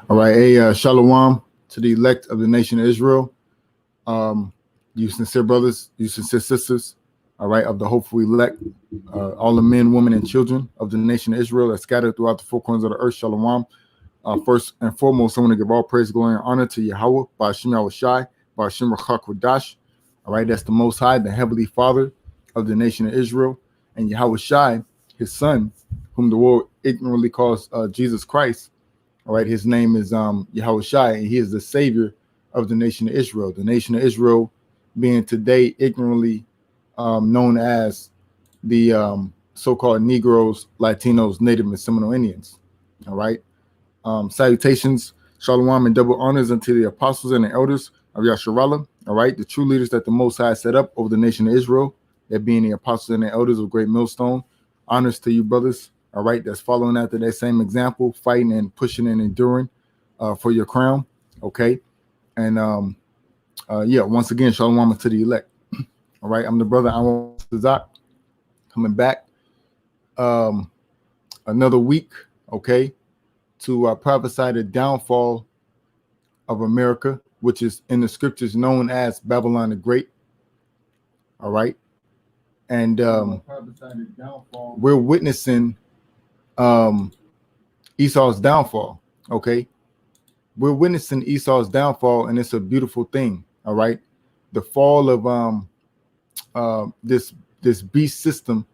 All right, Shalawam to the elect of the nation of Israel. You sincere brothers, you sincere sisters, all right, of the hopeful elect, all the men, women, and children of the nation of Israel that scattered throughout the four corners of the earth. Shalawam. First and foremost, I want to give all praise, glory, and honor to YAHAWAH, BAHASHAM, BAHASHAM. All right, that's the Most High, the Heavenly Father of the nation of Israel, and YAHAWASHI, his son, whom the world ignorantly calls Jesus Christ. All right, his name is YAHAWASHI, and he is the Savior of the nation of Israel. The nation of Israel being today ignorantly known as the so-called Negroes, Latinos, Native, and Seminole Indians. All right. Salutations, Shalawam, and double honors unto the apostles and the elders of Yasaharahla. All right, the true leaders that the Most High set up over the nation of Israel, that being the apostles and the elders of Great Millstone. Honors to you, brothers. All right, that's following after that same example, fighting and pushing and enduring for your crown. Okay, and yeah, once again, Shalom to the elect. All right, I'm the brother Ahchwathyam, coming back another week. Okay, to prophesy the downfall of America, which is in the scriptures known as Babylon the Great. All right, and we're witnessing Esau's downfall. Okay, we're witnessing Esau's downfall, and it's a beautiful thing. All right, the fall of this beast system.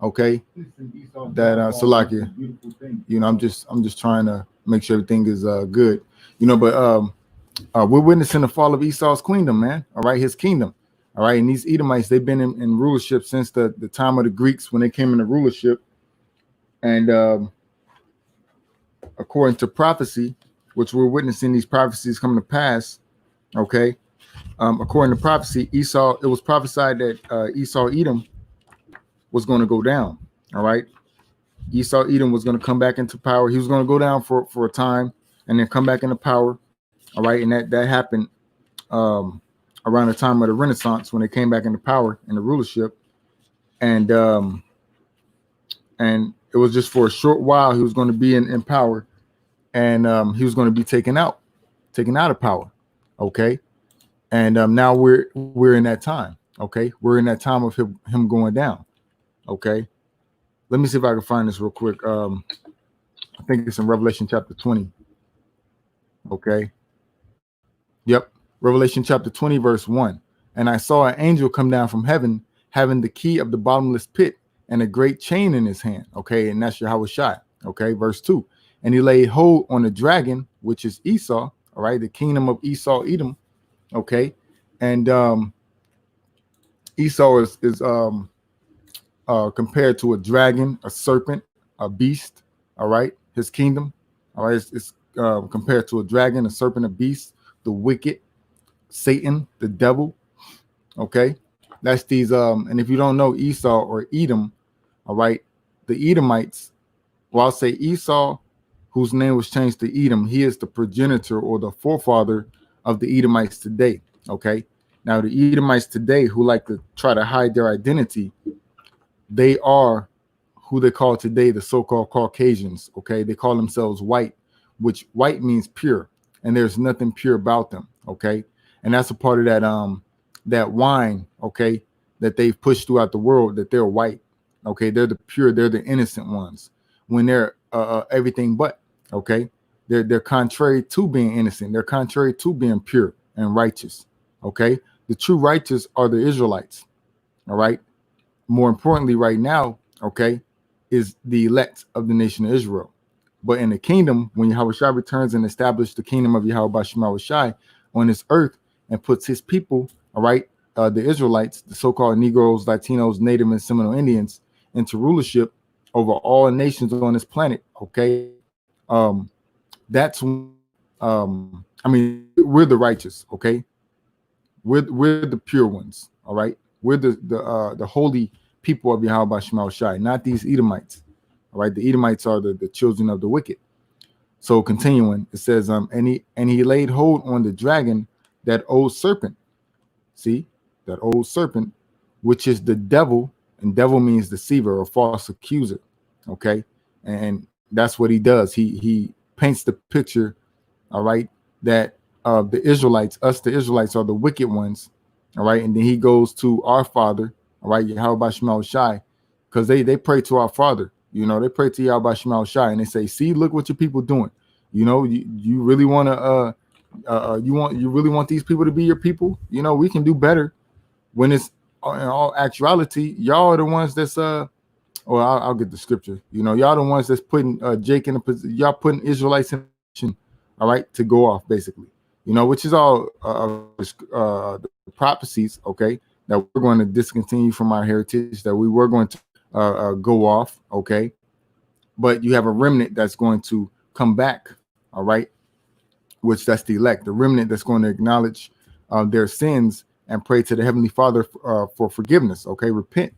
Okay, that Salakia, you know, I'm just trying to make sure everything is good, you know, but we're witnessing the fall of Esau's kingdom, man. All right, his kingdom. All right, and these Edomites, they've been in rulership since the time of the Greeks when they came into rulership. And according to prophecy, which we're witnessing these prophecies come to pass, okay, according to prophecy, it was prophesied that Esau Edom was going to go down. All right, Esau Edom was going to come back into power. He was going to go down for a time and then come back into power. All right, and that happened around the time of the Renaissance when they came back into power in the rulership, and it was just for a short while. He was going to be in power, and he was going to be taken out of power. Okay, and now we're in that time. Okay, we're in that time of him going down. Okay, let me see if I can find this real quick. I think it's in Revelation chapter 20. Okay. Yep. Revelation chapter 20, verse 1. And I saw an angel come down from heaven, having the key of the bottomless pit and a great chain in his hand. Okay. And that's YAHAWASHI. Okay. Verse 2. And he laid hold on the dragon, which is Esau. All right. The kingdom of Esau, Edom. Okay. And Esau is compared to a dragon, a serpent, a beast. All right. His kingdom. All right. It's compared to a dragon, a serpent, a beast, the wicked, Satan, the devil. Okay, that's these and if you don't know Esau or Edom, all right, the Edomites, well, I'll say Esau, whose name was changed to Edom, he is the progenitor or the forefather of the Edomites today. Okay, now the Edomites today, who like to try to hide their identity, they are who they call today the so-called Caucasians. Okay, they call themselves white, which white means pure, and there's nothing pure about them. Okay, and that's a part of that wine, okay, that they've pushed throughout the world, that they're white. Okay, they're the pure, they're the innocent ones, when they're everything but. Okay, they're contrary to being innocent, they're contrary to being pure and righteous. Okay, the true righteous are the Israelites. All right, more importantly right now, okay, is the elect of the nation of Israel. But in the kingdom, when YAHAWASHI returns and establishes the kingdom of YAHAWASHI on this earth and puts his people, all right, the Israelites, the so-called Negroes, Latinos, Native, and Seminole Indians, into rulership over all nations on this planet. Okay, that's I mean, we're the righteous. Okay, we're the pure ones. All right, we're the holy people of YAHAWASHI, not these Edomites. All right, the Edomites are the children of the wicked. So continuing, it says, and he laid hold on the dragon, that old serpent. See, that old serpent, which is the devil, and devil means deceiver or false accuser. Okay, and that's what he does. He paints the picture all right, that the Israelites, us the Israelites, are the wicked ones, all right, and then he goes to our Father, all right, YAHAWASHI, because they pray to our Father, you know, they pray to YAHAWASHI, and they say, see, look what your people doing, you know, you really want to you really want these people to be your people, you know, we can do better. When it's in all actuality, y'all are the ones that's well, I'll get the scripture. You know, y'all the ones that's putting Jake in a position. Y'all putting Israelites in a position, all right, to go off, basically. You know, which is all the prophecies, okay, that we're going to discontinue from our heritage, that we were going to go off, okay. But you have a remnant that's going to come back, all right, which that's the elect, the remnant that's going to acknowledge their sins and pray to the Heavenly Father for forgiveness, okay, repent,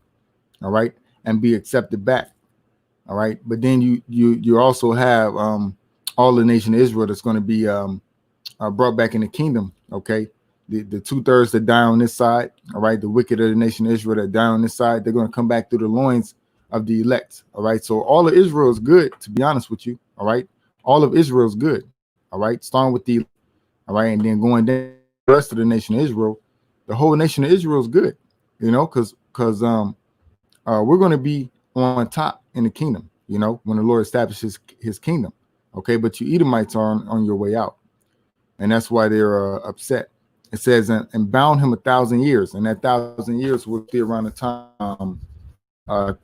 all right, and be accepted back. All right. But then you also have all the nation of Israel that's going to be brought back in the kingdom. OK, the 2/3 that die on this side. All right. The wicked of the nation of Israel that die on this side, they're going to come back through the loins of the elect. All right. So all of Israel is good, to be honest with you. All right. All of Israel is good. All right. Starting with the all right. And then going down the rest of the nation of Israel, the whole nation of Israel is good, you know, because we're going to be on top in the kingdom, you know, when the Lord establishes his kingdom. Okay, but you Edomites are on your way out. And that's why they're upset. It says, and bound him 1,000 years. And that 1,000 years will be around the time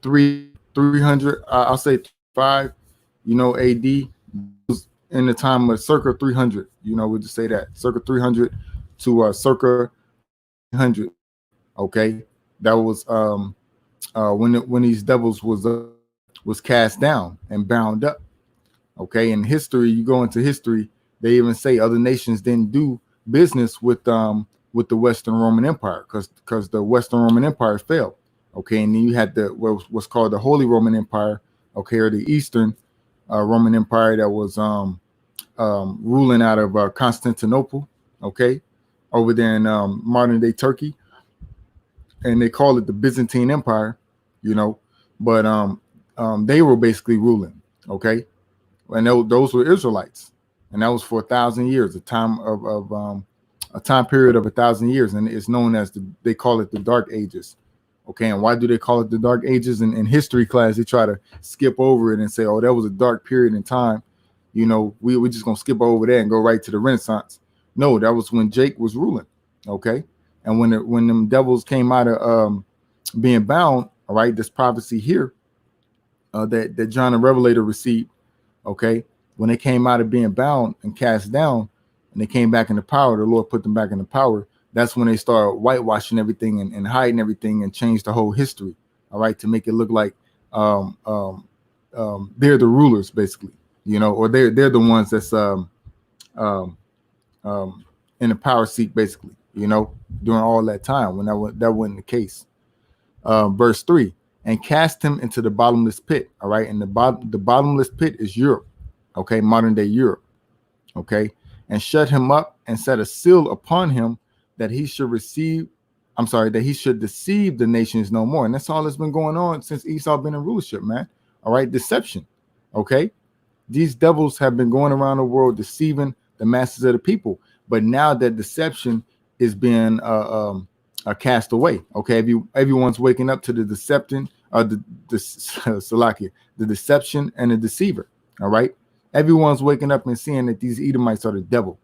300, I'll say 5, you know, AD, in the time of circa 300, you know, we'll just say that, circa 300 to circa 100. Okay, that was when these devils was cast down and bound up. Okay, in history, you go into history, they even say other nations didn't do business with the Western Roman Empire because the Western Roman Empire fell. Okay, and then you had the what's called the Holy Roman Empire, okay, or the Eastern Roman Empire that was ruling out of Constantinople, okay, over there in modern day Turkey, and they call it the Byzantine Empire, you know, but they were basically ruling, okay, and those were Israelites, and that was for 1,000 years, a time of a time period of 1,000 years, and it's known as they call it the Dark Ages, okay. And why do they call it the Dark Ages? In history class, they try to skip over it and say, oh, that was a dark period in time, you know, we're just gonna skip over that and go right to the Renaissance. No, that was when Jake was ruling, okay. And when them devils came out of being bound, all right, this prophecy here that John the Revelator received, okay, when they came out of being bound and cast down, and they came back into power, the Lord put them back into power. That's when they started whitewashing everything and hiding everything and changed the whole history, all right, to make it look like they're the rulers, basically, you know, or they're the ones that's in the power seat, basically, you know, during all that time when that wasn't the case. Verse 3, and cast him into the bottomless pit. All right, and the bottomless pit is Europe, okay, modern day Europe, okay, and shut him up and set a seal upon him that he should that he should deceive the nations no more. And that's all that's been going on since Esau been in rulership, man. All right, deception, okay. These devils have been going around the world deceiving the masses of the people, but now that deception is being cast away. Okay, everyone's waking up to the deception, the deception and the deceiver. All right, everyone's waking up and seeing that these Edomites are the devil.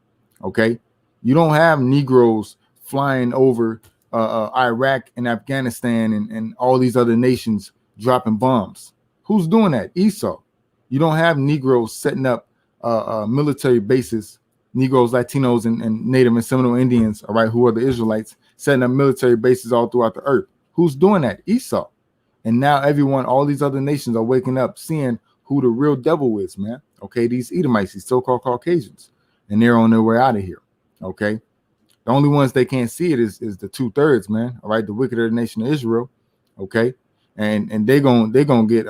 Okay, you don't have Negroes flying over Iraq and Afghanistan and all these other nations dropping bombs. Who's doing that? Esau. You don't have Negroes setting up military bases, Negroes, Latinos, and Native and Seminole Indians, all right, who are the Israelites, setting up military bases all throughout the earth. Who's doing that? Esau. And now all these other nations are waking up, seeing who the real devil is, man. Okay, these Edomites, these so-called Caucasians, and they're on their way out of here. Okay, the only ones they can't see it is the 2/3, man. All right, the wicked of the nation of Israel. Okay, and they're gonna get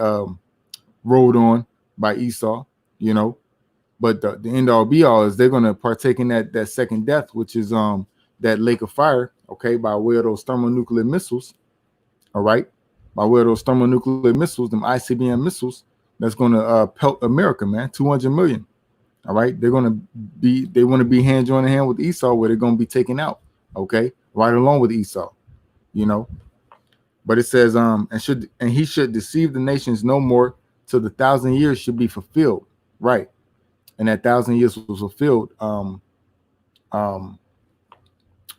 rolled on by Esau, you know. But the end all be all is they're gonna partake in that second death, which is that lake of fire, okay, by way of those thermonuclear missiles, all right, by way of those thermonuclear missiles, them ICBM missiles, that's gonna pelt America, man, 200 million, All right, they want to be hand joined hand with Esau, where they're going to be taken out. Okay, right along with Esau, you know. But it says, and he should deceive the nations no more till the 1,000 years should be fulfilled. Right, and that 1,000 years was fulfilled um,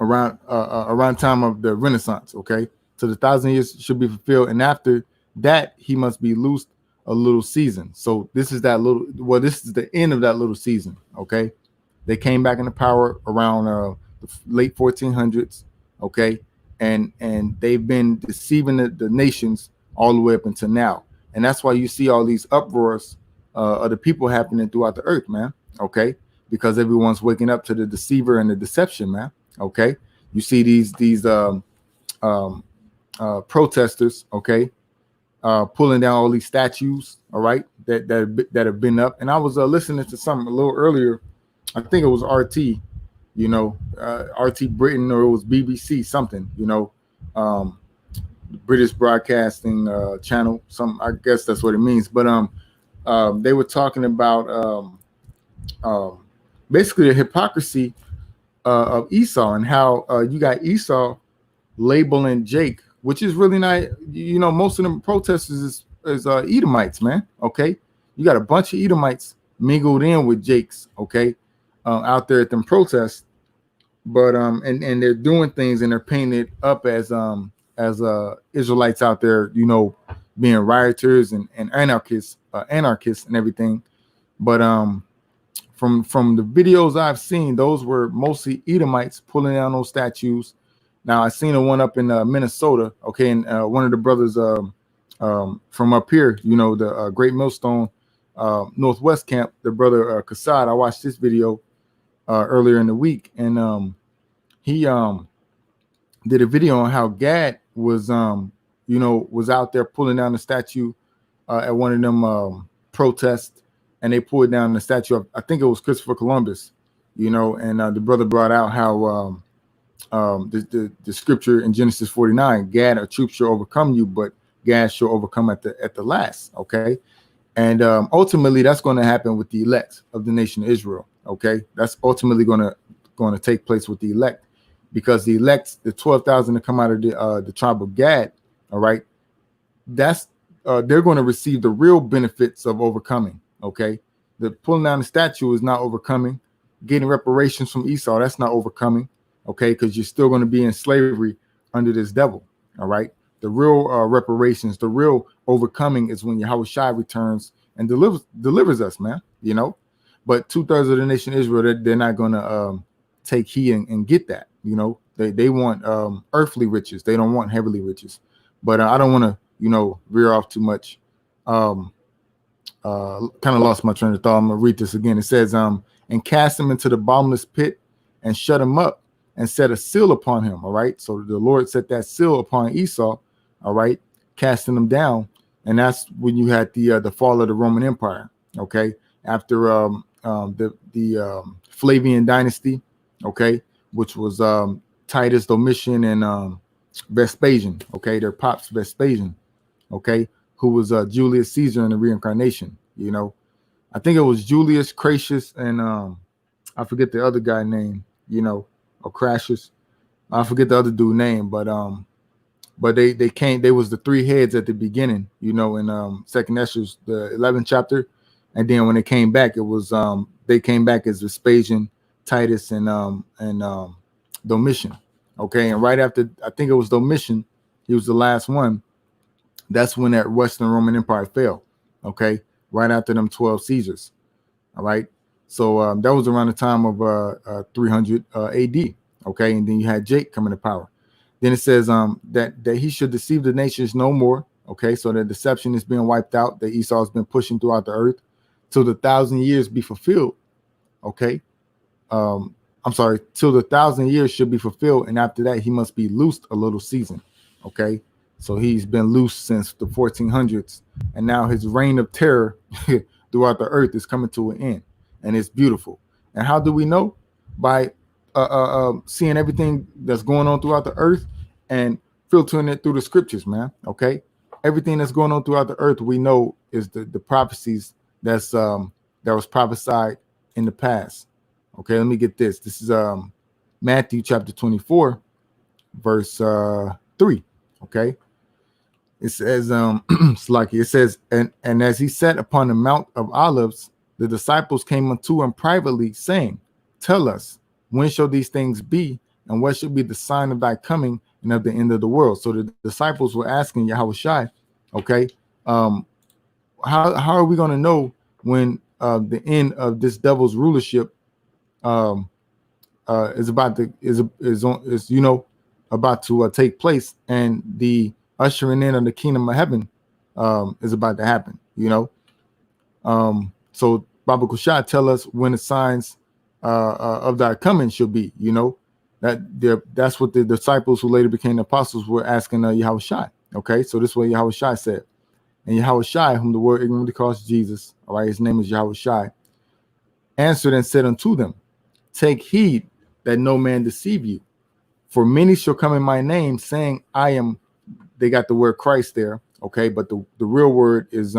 around time of the Renaissance. Okay, so the 1,000 years should be fulfilled, and after that he must be loosed a little season. So this is that little. Well, this is the end of that little season. Okay, they came back into power around the late 1400s. Okay, and they've been deceiving the nations all the way up until now, and that's why you see all these uproars of the people happening throughout the earth, man. Okay, because everyone's waking up to the deceiver and the deception, man. Okay, you see these protesters, okay, pulling down all these statues, all right, that have been up. And I was listening to something a little earlier. I think it was RT, you know, RT Britain, or it was BBC, something, you know, British Broadcasting Channel. Some, I guess that's what it means. But they were talking about basically the hypocrisy of Esau, and how you got Esau labeling Jake, which is really not, you know, most of them protesters is Edomites, man. Okay, you got a bunch of Edomites mingled in with Jake's, okay, out there at them protests. But and they're doing things, and they're painting it up as Israelites out there, you know, being rioters and anarchists and everything. But from the videos I've seen, those were mostly Edomites pulling down those statues. Now I seen a one up in Minnesota, okay, and one of the brothers from up here, you know, the Great Millstone Northwest Camp, the brother Kassad. I watched this video earlier in the week, and he did a video on how Gad was you know, was out there pulling down the statue at one of them protests, and they pulled down the statue of, I think it was Christopher Columbus, you know, and the brother brought out how the scripture in Genesis 49, Gad, a troop shall overcome you, but Gad shall overcome at the last. Okay, and ultimately that's going to happen with the elect of the nation of Israel. Okay, that's ultimately going to take place with the elect, because the elect, the 12,000 that come out of the tribe of Gad, all right, that's they're going to receive the real benefits of overcoming. Okay, the pulling down the statue is not overcoming. Getting reparations from Esau, that's not overcoming. Okay, because you're still going to be in slavery under this devil. All right, the real reparations, the real overcoming is when YAHAWASHI returns and delivers us, man. You know, but 2/3 of the nation Israel, they're not going to take heed and get that. You know, they want earthly riches. They don't want heavenly riches. But I don't want to, you know, veer off too much. Kind of lost my train of thought. I'm gonna read this again. It says, and cast him into the bottomless pit and shut him up and set a seal upon him. All right. So the Lord set that seal upon Esau. All right, casting him down, and that's when you had the fall of the Roman Empire. Okay, after the Flavian dynasty. Okay, which was Titus, Domitian, and Vespasian. Okay, their pops Vespasian. Okay, who was Julius Caesar in the reincarnation. You know, I think it was Julius, Crassus, and I forget the other guy name. You know, or Crassus. I forget the other dude name, but they came. They was the three heads at the beginning. You know, in Second Esdras, the 11th chapter, and then when they came back, it was they came back as Vespasian, Titus, and Domitian. Okay, and right after, I think it was Domitian, he was the last one. That's when that Western Roman Empire fell. Okay, right after them 12 Caesars. All right, so that was around the time of 300 AD. Okay, and then you had Jake coming to power. Then it says that he should deceive the nations no more. Okay, so the deception is being wiped out that Esau has been pushing throughout the earth till the 1,000 years be fulfilled. Okay, I'm sorry, till the 1,000 years should be fulfilled, and after that he must be loosed a little season. Okay, so he's been loose since the 1400s, and now his reign of terror throughout the earth is coming to an end, and it's beautiful. And how do we know? By seeing everything that's going on throughout the earth and filtering it through the scriptures, man. Okay, everything that's going on throughout the earth, we know is the prophecies that was prophesied in the past. Okay, let me get this. This is Matthew chapter 24, verse 3. Okay, it says it's like it says, and as he sat upon the Mount of Olives, the disciples came unto him privately, saying, tell us, when shall these things be, and what shall be the sign of thy coming and of the end of the world? So the disciples were asking Yahawashi, okay, how are we going to know when the end of this devil's rulership is about to is you know about to take place, and the ushering in of the kingdom of heaven is about to happen, you know. So Baba Kushai tell us when the signs of thy coming should be, you know. That's what the disciples who later became the apostles were asking Yahawashi. Okay, so this is what Yahawashi said. And Yahawashi, whom the word ignorantly calls Jesus, all right, his name is Yahawashi, answered and said unto them, take heed that no man deceive you, for many shall come in my name, saying, I am. They got the word Christ there, okay, but the real word is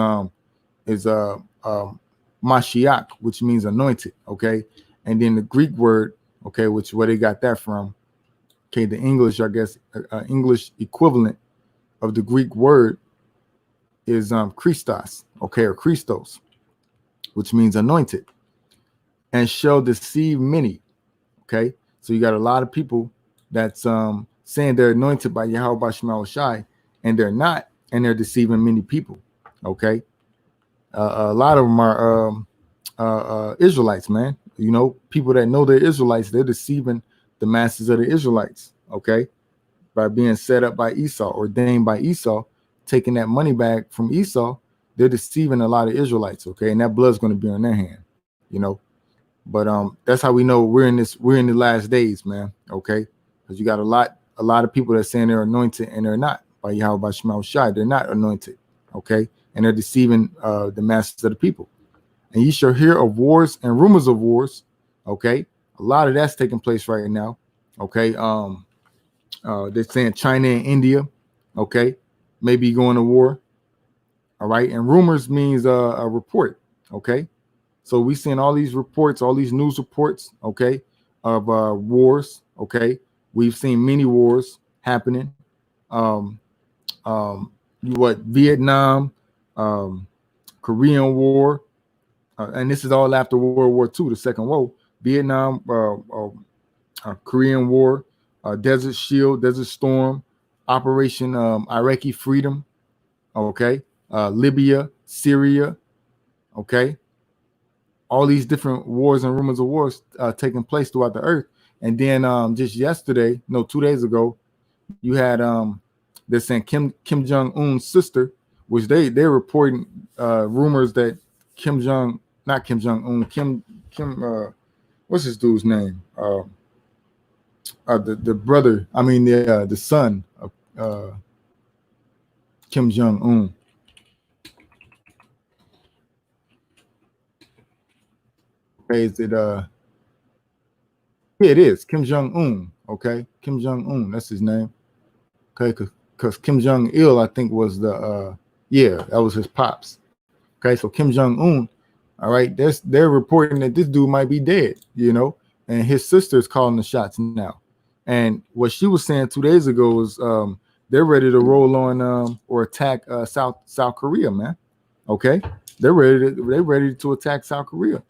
Mashiach, which means anointed, okay, and then the Greek word, okay, which where they got that from, okay, the English, I guess, English equivalent of the Greek word is Christos, okay, or Christos, which means anointed, and shall deceive many. Okay, so you got a lot of people that's saying they're anointed by Yahweh Shai, and they're not, and they're deceiving many people. Okay, a lot of them are Israelites, man. You know, people that know they're Israelites, they're deceiving the masses of the Israelites. Okay, by being set up by Esau, ordained by Esau, taking that money back from Esau, they're deceiving a lot of Israelites. Okay, and that blood's going to be on their hand. You know. But that's how we know we're in the last days, man. Okay, because you got a lot of people that saying they're anointed and they're not by Yahweh Shai. They're not anointed, okay, and they're deceiving the masses of the people. And you shall hear of wars and rumors of wars, okay. A lot of that's taking place right now, okay. They're saying China and India, okay, maybe going to war, all right. And rumors means a report, okay. So we seeing all these reports, all these news reports, okay, of wars, okay. We've seen many wars happening. Vietnam, Korean War, and this is all after World War II, the Second World. Vietnam, Korean War, Desert Shield, Desert Storm, Operation Iraqi Freedom, okay, Libya, Syria, okay. All these different wars and rumors of wars taking place throughout the earth. And then just yesterday, no, 2 days ago, you had they're saying Kim Jong-un's sister, which they're reporting rumors that Kim what's his dude's name? The brother, I mean the son of Kim Jong-un. Okay, is it yeah, it is Kim Jong-un. Okay, Kim Jong-un, that's his name. Okay, because Kim Jong-il, I think, was the yeah, that was his pops. Okay, so Kim Jong-un, all right, they're reporting that this dude might be dead, you know, and his sister's calling the shots now. And what she was saying 2 days ago was they're ready to roll on or attack South Korea, man. Okay, they're ready to attack South Korea.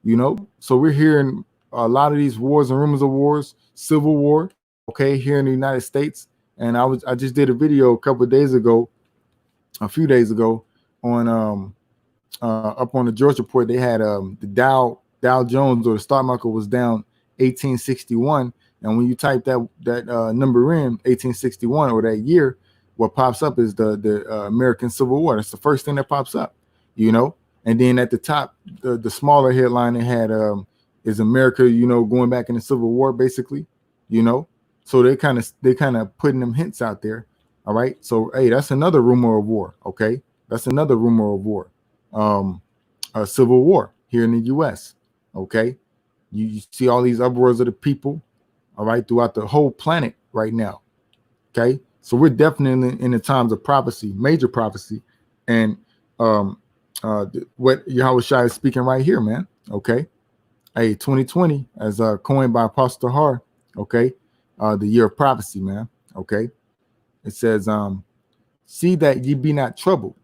You know, so we're hearing a lot of these wars and rumors of wars, civil war, okay, here in the United States. And I just did a video a few days ago on up on the Georgia Report. They had the Dow Jones, or the stock market, was down 1861, and when you type that number in, 1861, or that year, what pops up is the American Civil War. That's the first thing that pops up, you know. And then at the top, the smaller headline, it had is America, you know, going back in the Civil War, basically, you know. So they kind of putting them hints out there. All right. So hey, that's another rumor of war. Okay, that's another rumor of war. A civil war here in the U.S. Okay, you see all these uproars of the people, all right, throughout the whole planet right now. Okay, so we're definitely in the times of prophecy, major prophecy, and what Yahweh Shai is speaking right here, man. Okay, Hey, 2020, as coined by Apostle Har, okay, the year of prophecy, man. Okay, it says, see that ye be not troubled,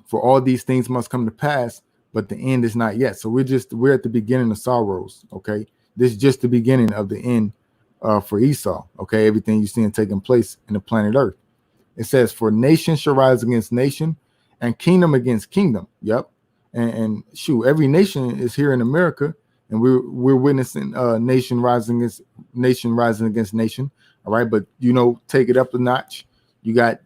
for all these things must come to pass, but the end is not yet. So we're at the beginning of sorrows. Okay, this is just the beginning of the end for Esau. Okay, everything you're seeing taking place in the planet Earth. It says, for nation shall rise against nation, and kingdom against kingdom. Yep. And shoot, every nation is here in America, and we're witnessing nation rising against nation. All right, but take it up a notch. You got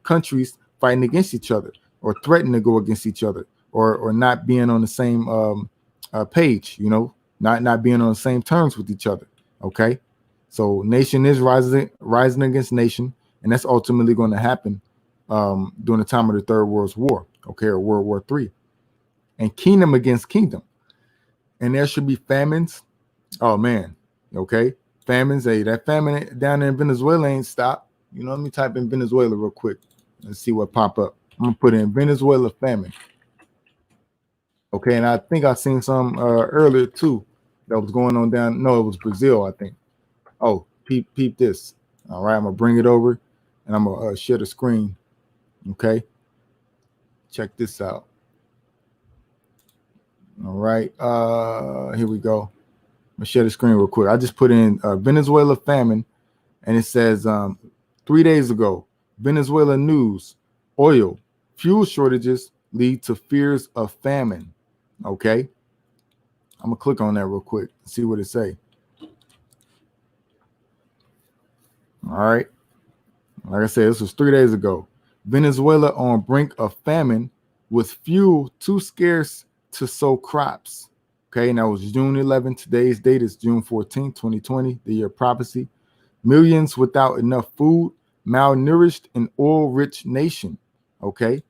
countries fighting against each other, or threatening to go against each other, or not being on the same page. Not being on the same terms with each other. Okay, so nation is rising against nation. And that's ultimately going to happen during the time of the Third World War, okay, or World War III. And kingdom against kingdom. And there should be famines. Oh, man, okay, famines. Hey, that famine down in Venezuela ain't stopped. Let me type in Venezuela real quick and see what pop up. I'm going to put in Venezuela famine. Okay, and I think I seen some earlier, too, that was going on down. No, it was Brazil, I think. Oh, peep this. All right, I'm going to bring it over. And I'm going to share the screen. Okay. Check this out. All right. Here we go. I'm going to share the screen real quick. I just put in Venezuela famine. And it says 3 days ago, Venezuela news, oil, fuel shortages lead to fears of famine. Okay. I'm going to click on that real quick and see what it say. All right. Like I said, this was 3 days ago. Venezuela on brink of famine with fuel too scarce to sow crops. Okay, and that was June 11th. Today's date is June 14th, 2020, the year of prophecy. Millions without enough food, malnourished and oil-rich nation. Okay,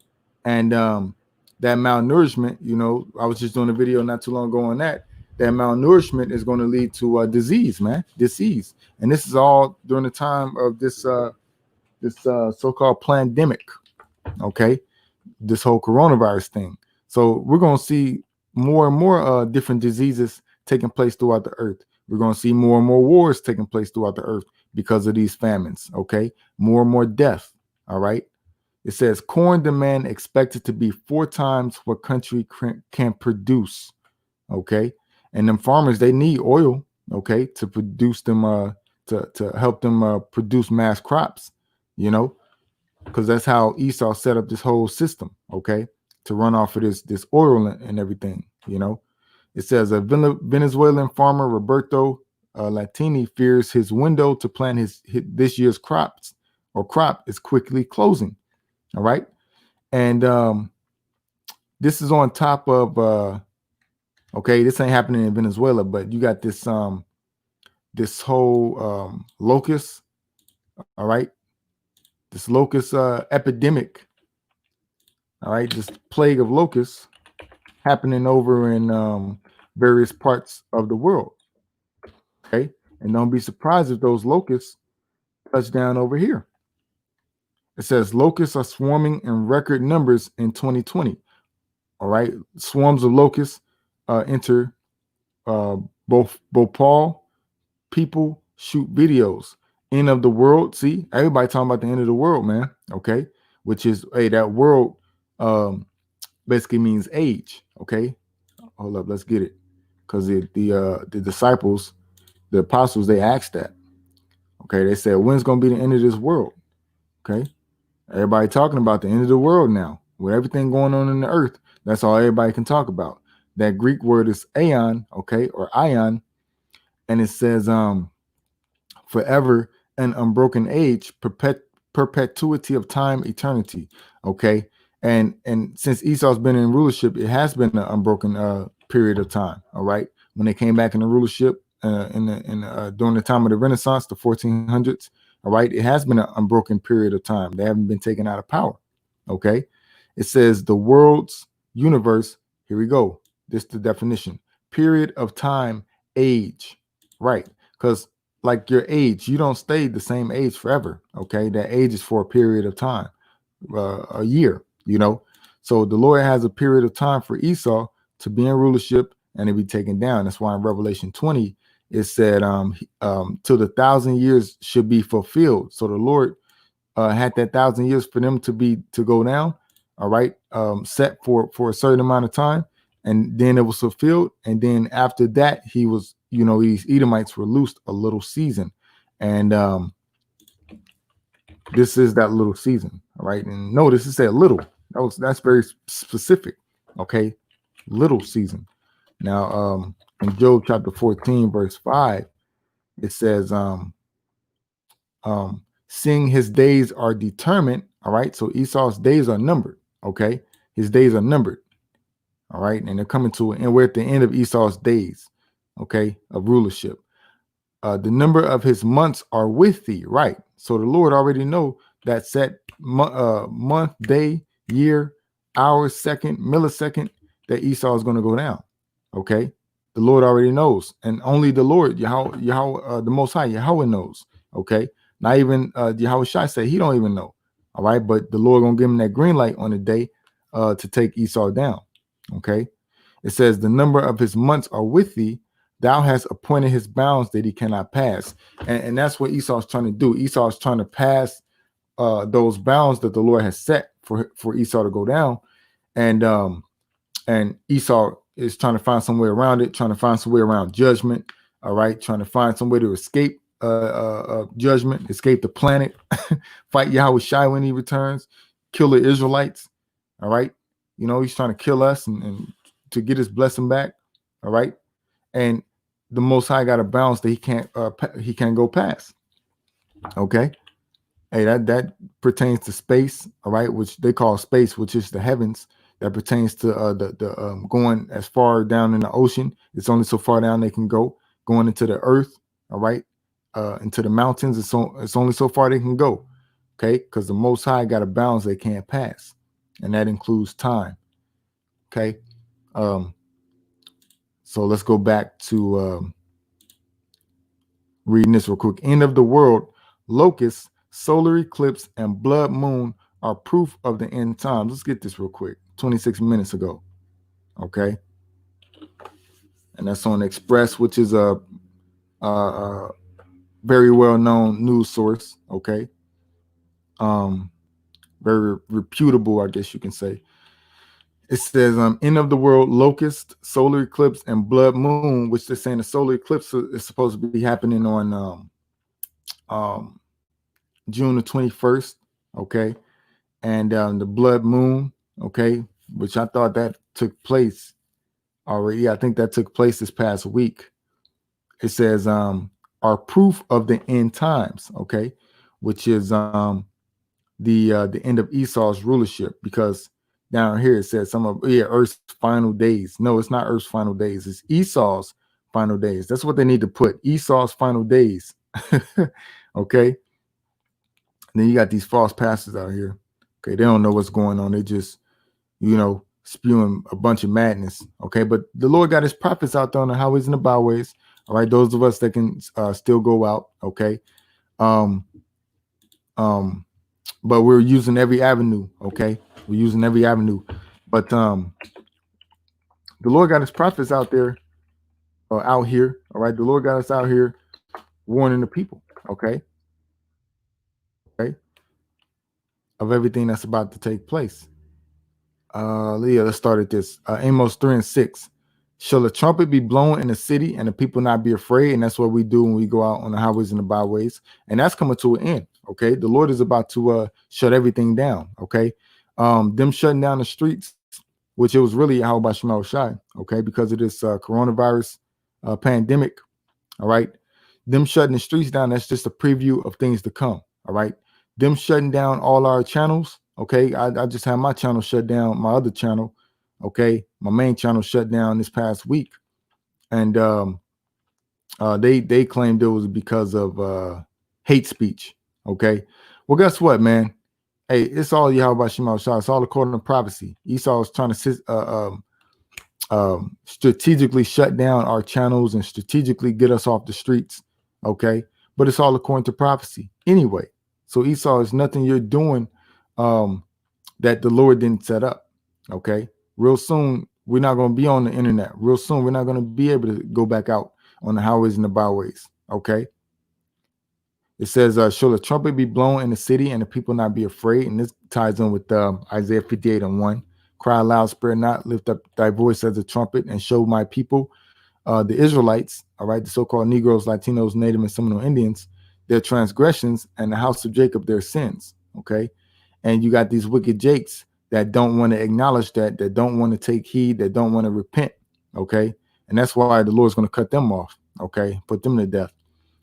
and that malnourishment, I was just doing a video not too long ago on that. That malnourishment is going to lead to disease, man, disease. And this is all during the time of this so-called pandemic, okay, this whole coronavirus thing. So we're going to see more and more different diseases taking place throughout the earth. We're going to see more and more wars taking place throughout the earth because of these famines, okay, more and more death. All right, it says corn demand expected to be 4 times what country can produce. Okay, and them farmers, they need oil, okay, to produce them to help them produce mass crops, because that's how Esau set up this whole system, okay, to run off of this oil and everything. It says a Venezuelan farmer Roberto Latini fears his window to plant his this year's crop is quickly closing. All right, and this is on top of okay, this ain't happening in Venezuela, but you got this this whole locust. All right, this locust epidemic. All right, this plague of locusts happening over in various parts of the world. Okay, and don't be surprised if those locusts touch down over here. It says locusts are swarming in record numbers in 2020. All right, swarms of locusts enter Bhopal. People shoot videos. End of the world. See, everybody talking about the end of the world, man. Okay, which is that world basically means age. Okay, hold up, let's get it, because the disciples, the apostles, they asked that. Okay, they said, when's going to be the end of this world? Okay, everybody talking about the end of the world now. With everything going on in the earth, that's all everybody can talk about. That Greek word is aeon, okay, or ion, and it says forever, an unbroken age, perpetuity of time, eternity. Okay, and since Esau's been in rulership, it has been an unbroken period of time. All right, when they came back in the rulership during the time of the Renaissance, the 1400s. All right, it has been an unbroken period of time. They haven't been taken out of power. Okay, it says the world's universe. Here we go. This is the definition: period of time, age. Right, because like your age, you don't stay the same age forever. Okay, that age is for a period of time, a year. So the Lord has a period of time for Esau to be in rulership and it'd be taken down. That's why in Revelation 20 it said till the 1,000 years should be fulfilled. So the Lord had that 1,000 years for them to go down, all right, set for a certain amount of time, and then it was fulfilled. And then after that, he was, these Edomites were loosed a little season, and this is that little season, all right. And notice it said little. That's very specific, okay, little season. Now, in Job chapter 14, verse 5, it says, seeing his days are determined, all right. So Esau's days are numbered, okay. His days are numbered, all right, and they're coming to an end. We're at the end of Esau's days, okay, of rulership. The number of his months are with thee, right? So the Lord already know that set month, day, year, hour, second, millisecond that Esau is going to go down, okay. The Lord already knows, and only the Lord, Yahweh, the Most High, Yahweh knows, okay. Not even YAHAWASHI said he don't even know, all right. But the Lord gonna give him that green light on the day to take Esau down, okay. It says the number of his months are with thee. Thou hast appointed his bounds that he cannot pass, and that's what Esau is trying to do. Esau is trying to pass those bounds that the Lord has set for Esau to go down, and Esau is trying to find some way around it, trying to find some way around judgment, all right, trying to find some way to escape judgment, escape the planet, fight YAHAWASHI when he returns, kill the Israelites, all right. He's trying to kill us and to get his blessing back, all right. And the Most High got a balance that he can't go past, okay. Hey, that pertains to space, all right, which they call space, which is the heavens. That pertains to the going as far down in the ocean. It's only so far down they can go. Going into the earth, all right, into the mountains. It's only so far they can go, okay, because the Most High got a balance they can't pass, and that includes time, okay. So let's go back to reading this real quick. End of the world, locusts, solar eclipse, and blood moon are proof of the end times. Let's get this real quick. 26 minutes ago, okay, and that's on Express, which is a very well-known news source, okay, very reputable, I guess you can say. It says end of the world, locust, solar eclipse, and blood moon, which they're saying the solar eclipse is supposed to be happening on June the 21st, okay, and the blood moon, okay, which I thought that took place already. Yeah, I think that took place this past week. It says are proof of the end times, okay, which is the end of Esau's rulership, because down here it says some of Earth's final days. No, it's not Earth's final days. It's Esau's final days. That's what they need to put, Esau's final days. Okay. And then you got these false pastors out here. Okay, they don't know what's going on. They just, spewing a bunch of madness. Okay, but the Lord got his prophets out there on the highways and the byways. All right, those of us that can still go out. Okay. But we're using every avenue, okay? We're using every avenue. But the Lord got his prophets out there, out here, all right? The Lord got us out here warning the people, okay? Okay? Of everything that's about to take place. Let's start at this. Amos 3:6. Shall a trumpet be blown in the city and the people not be afraid? And that's what we do when we go out on the highways and the byways. And that's coming to an end. Okay. The Lord is about to shut everything down. Okay. Them shutting down the streets, which it was really YAHAWASHI, okay, because of this coronavirus pandemic. All right. Them shutting the streets down, that's just a preview of things to come. All right. Them shutting down all our channels. Okay. I just had my channel shut down, my other channel. Okay, my main channel shut down this past week, and they claimed it was because of hate speech. Okay, well, guess what, man? Hey, it's all YAHAWASHI. It's all according to prophecy. Esau is trying to strategically shut down our channels and strategically get us off the streets. Okay, but it's all according to prophecy anyway. So Esau is nothing you're doing that the Lord didn't set up. Okay. Real soon, We're not going to be on the internet real soon. We're not going to be able to go back out on the highways and the byways. Okay. It says, shall a trumpet be blown in the city and the people not be afraid? And this ties in with Isaiah 58:1. Cry aloud, spare not, lift up thy voice as a trumpet, and show my people, the Israelites, all right, the so-called Negroes, Latinos, Native and Seminole Indians, their transgressions, and the house of Jacob, their sins. Okay. And you got these wicked jakes that don't want to acknowledge that don't want to take heed, that don't want to repent. Okay. And that's why the Lord's going to cut them off. Okay. Put them to death.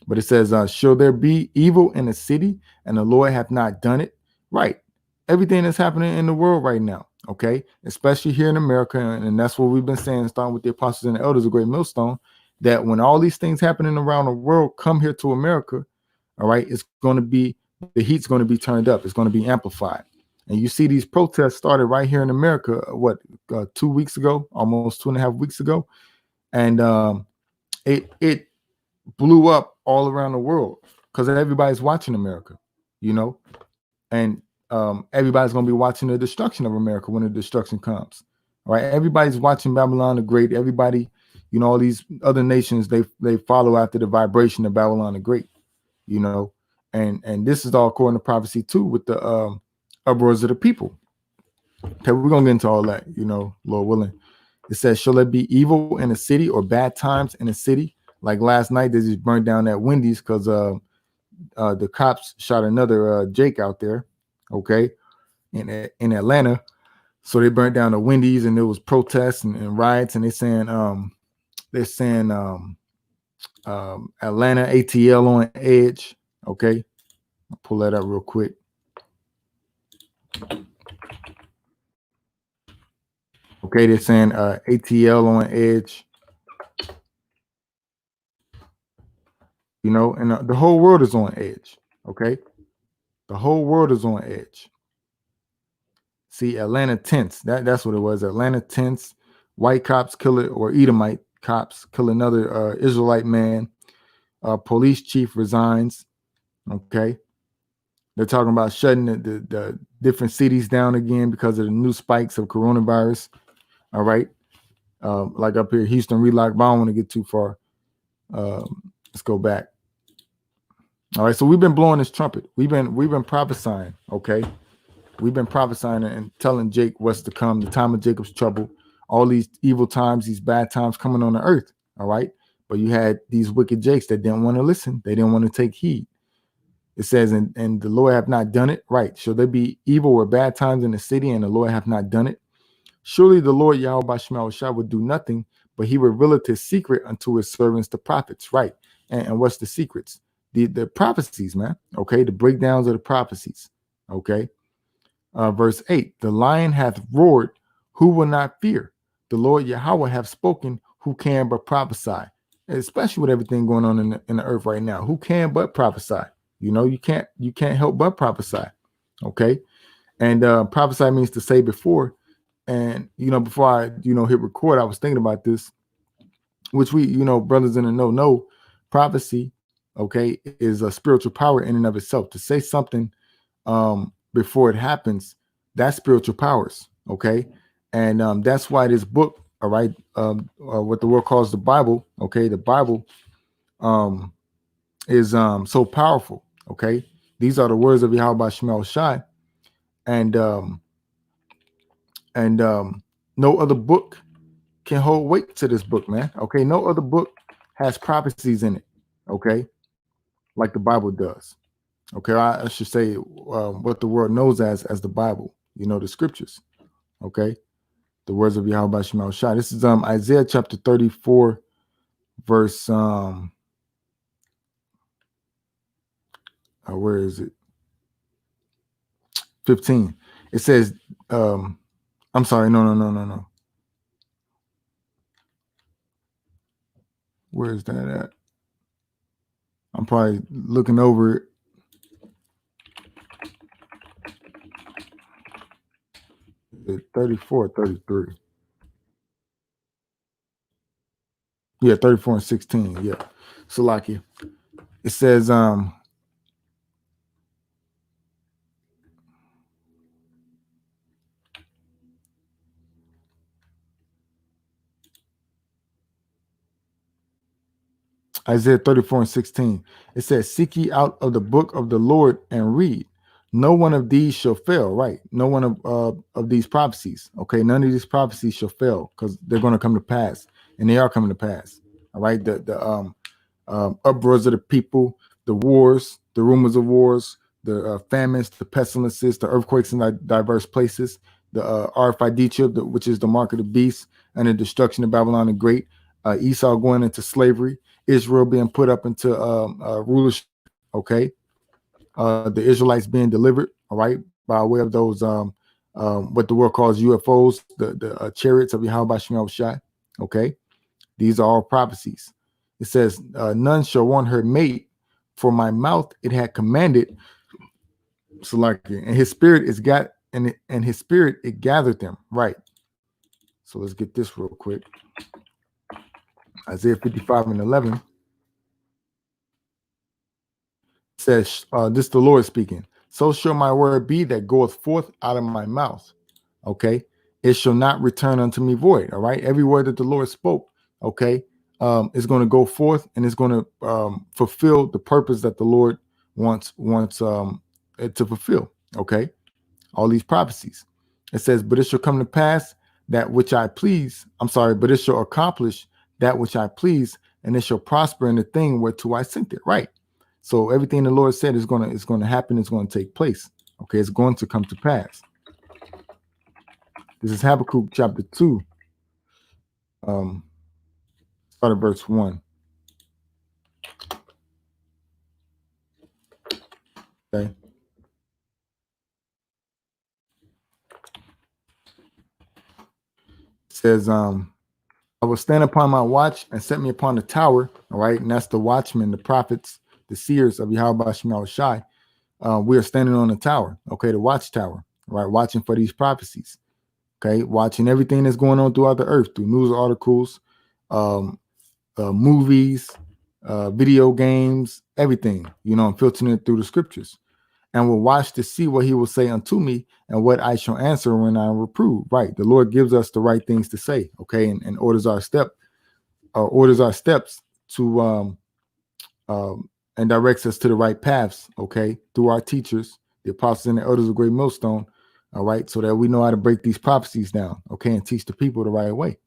But it says, shall there be evil in the city and the Lord hath not done it? Right. Everything that's happening in the world right now. Okay. Especially here in America. And that's what we've been saying, starting with the apostles and the elders of Great Millstone, that when all these things happening around the world come here to America, all right, it's going to be, the heat's going to be turned up. It's going to be amplified. And you see these protests started right here in America, what, 2 weeks ago, almost 2.5 weeks ago. And it blew up all around the world because everybody's watching America, you know, and everybody's going to be watching the destruction of America when the destruction comes. All right. Everybody's watching Babylon the Great. Everybody, you know, all these other nations, they follow after the vibration of Babylon the Great, you know, and this is all according to prophecy too, with the uproars of the people. Okay, we're gonna get into all that, you know, Lord willing. It says, shall there be evil in the city or bad times in the city? Like last night, they just burned down that Wendy's because the cops shot another Jake out there, okay, in Atlanta. So they burnt down the Wendy's, and there was protests and riots, and they're saying Atlanta ATL on edge. Okay, I'll pull that up real quick. Okay, they're saying ATL on edge. You know, and the whole world is on edge. Okay, the whole world is on edge. See, Atlanta tense. That's what it was. Atlanta tense. White cops kill it, or Edomite cops kill another Israelite man. Police chief resigns. Okay, they're talking about shutting the different cities down again because of the new spikes of coronavirus. All right, like up here, Houston relocked. But I don't want to get too far. Let's go back. All right, so we've been blowing this trumpet. We've been prophesying. Okay. We've been prophesying and telling Jake what's to come, the time of Jacob's trouble, all these evil times, these bad times coming on the earth. All right. But you had these wicked Jakes that didn't want to listen. They didn't want to take heed. It says, and the Lord have not done it. Right. Shall there be evil or bad times in the city and the Lord have not done it? Surely the Lord YAHAWAH would do nothing, but he revealeth his secret unto his servants, the prophets. Right. And what's the secrets? The prophecies, man. Okay. The breakdowns of the prophecies. Okay. Verse 8, the lion hath roared, who will not fear? The Lord Yahweh hath spoken, who can but prophesy? Especially with everything going on in the earth right now, who can but prophesy? You know, you can't help but prophesy. Okay. And prophesy means to say before. And, you know, before I, hit record, I was thinking about this, which we, brothers in the know, prophecy, okay, is a spiritual power in and of itself. To say something before it happens, that's spiritual powers. Okay. And that's why this book, all right, what the world calls the Bible, okay, the Bible is so powerful. Okay. These are the words of Yahweh Shemel Shai. And no other book can hold weight to this book, man. Okay. No other book has prophecies in it. Okay. Like the Bible does. Okay. I should say what the world knows as the Bible, the scriptures. Okay. The words of Yahweh Shemel Shai. This is Isaiah chapter 34, verse where is it? 15. It says, I'm sorry, no. Where is that at? I'm probably looking over it. The 34, 33. Yeah, 34 and 16. Yeah. Salakia. It says, Isaiah 34:16. It says, seek ye out of the book of the Lord and read. No one of these shall fail, right? No one of these prophecies. Okay, none of these prophecies shall fail because they're going to come to pass, and they are coming to pass. All right. The uproars of the people, the wars, the rumors of wars, the famines, the pestilences, the earthquakes in diverse places, the Arphidetria, which is the mark of the beast, and the destruction of Babylon the Great, Esau going into slavery, Israel being put up into rulership, okay? The Israelites being delivered, all right, by way of those, what the world calls UFOs, the chariots of YAHAWASHI, okay? These are all prophecies. It says, none shall want her mate, for my mouth it had commanded, and his spirit is got, and his spirit it gathered them, right? So let's get this real quick. Isaiah 55:11 says, this the Lord speaking. So shall my word be that goeth forth out of my mouth. Okay. It shall not return unto me void. All right. Every word that the Lord spoke, okay, is going to go forth and it's going to fulfill the purpose that the Lord wants it to fulfill. Okay. All these prophecies. It says, but it shall come to pass that which I please. I'm sorry, but it shall accomplish that which I please, and it shall prosper in the thing whereto I sent it. Right. So everything the Lord said is going to happen. It's going to take place. Okay. It's going to come to pass. This is Habakkuk chapter 2. Start at verse 1. Okay. It says, I will stand upon my watch and set me upon the tower. All right. And that's the watchmen, the prophets, the seers of YAHAWASHI. We are standing on the tower. Okay. The watchtower. Right. Watching for these prophecies. Okay. Watching everything that's going on throughout the earth through news articles, movies, video games, everything, and filtering it through the scriptures, and will watch to see what he will say unto me and what I shall answer when I reprove. Right. The Lord gives us the right things to say. Okay. And orders our steps to, and directs us to the right paths. Okay. Through our teachers, the apostles and the elders of Great Millstone. All right. So that we know how to break these prophecies down. Okay. And teach the people the right way.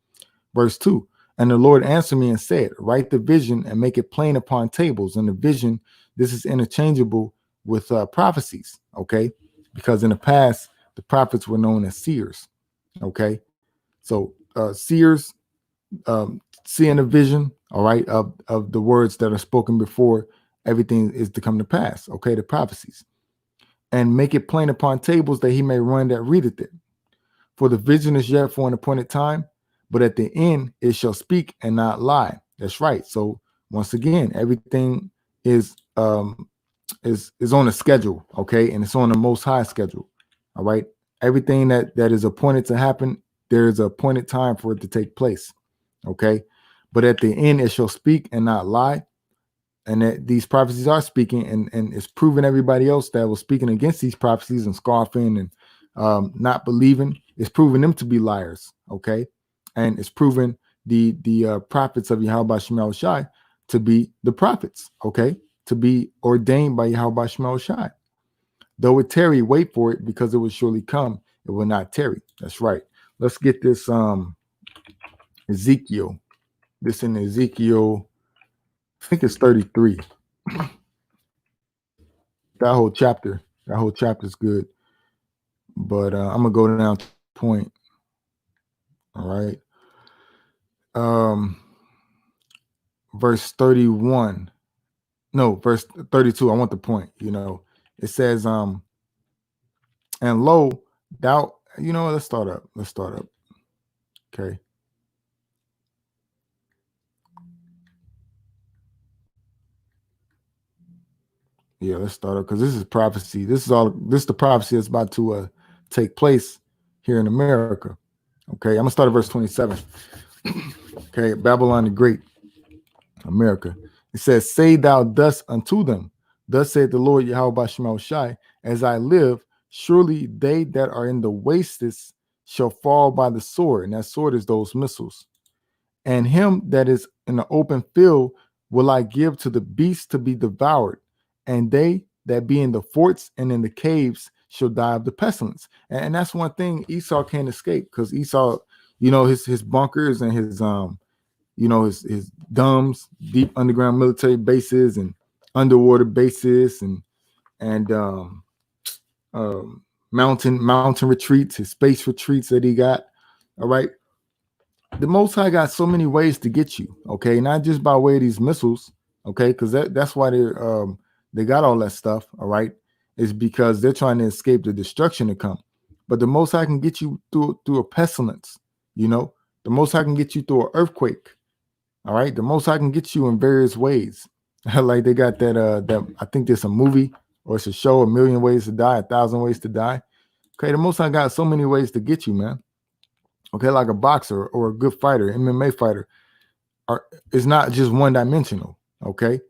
Verse 2. And the Lord answered me and said, write the vision and make it plain upon tables. And the vision, this is interchangeable with prophecies, okay? Because in the past, the prophets were known as seers, okay? So seers seeing a vision, all right, of the words that are spoken before everything is to come to pass, okay? The prophecies. And make it plain upon tables that he may run that readeth it. For the vision is yet for an appointed time, but at the end it shall speak and not lie. That's right. So once again, everything is on a schedule, okay, and it's on the Most High schedule. All right. Everything that is appointed to happen, there is an appointed time for it to take place. Okay. But at the end it shall speak and not lie. And that these prophecies are speaking, and it's proving everybody else that was speaking against these prophecies and scoffing and not believing, it's proving them to be liars, okay? And it's proving the prophets of YAHAWASHI to be the prophets, okay? To be ordained by YAHAWASHI. Though it tarry, wait for it, because it will surely come. It will not tarry. That's right. Let's get this Ezekiel. This in Ezekiel, I think it's 33. That whole chapter is good. But I'm gonna go down to the point. All right. Verse 31. No, verse 32. I want the point. It says, and lo, thou, let's start up. Okay. Yeah, let's start up because this is prophecy. This is the prophecy that's about to take place here in America. Okay, I'm gonna start at verse 27. Okay, Babylon the Great, America. It says, say thou thus unto them, thus saith the Lord YAHAWASHI, as I live, surely they that are in the wastes shall fall by the sword. And that sword is those missiles. And him that is in the open field will I give to the beasts to be devoured, and they that be in the forts and in the caves shall die of the pestilence. And that's one thing Esau can't escape, because Esau, his bunkers and his his DUMBs, deep underground military bases and underwater bases and mountain retreats, his space retreats that he got. All right. The Most High got so many ways to get you, okay? Not just by way of these missiles, okay? Because that's why they got all that stuff, all right? Is because they're trying to escape the destruction to come. But the Most High can get you through a pestilence, The Most High can get you through an earthquake, all right? The Most High can get you in various ways. Like they got that I think there's a movie or it's a show, A Million Ways to Die, 1,000 Ways to Die. Okay, the Most High got so many ways to get you, man. Okay, like a boxer or a good fighter, MMA fighter, is not just one-dimensional. Okay,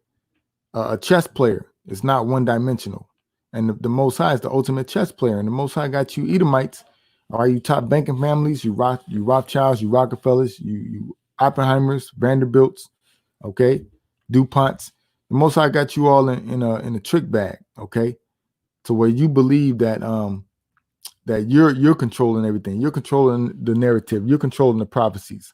a chess player is not one-dimensional, and the Most High is the ultimate chess player. And the Most High got you Edomites, all right, you top banking families, you Rothschilds, you Rockefellers, you Oppenheimers, Vanderbilts, okay, DuPonts. The Most High got you all in a trick bag, okay, to where you believe that that you're controlling everything. You're controlling the narrative. You're controlling the prophecies.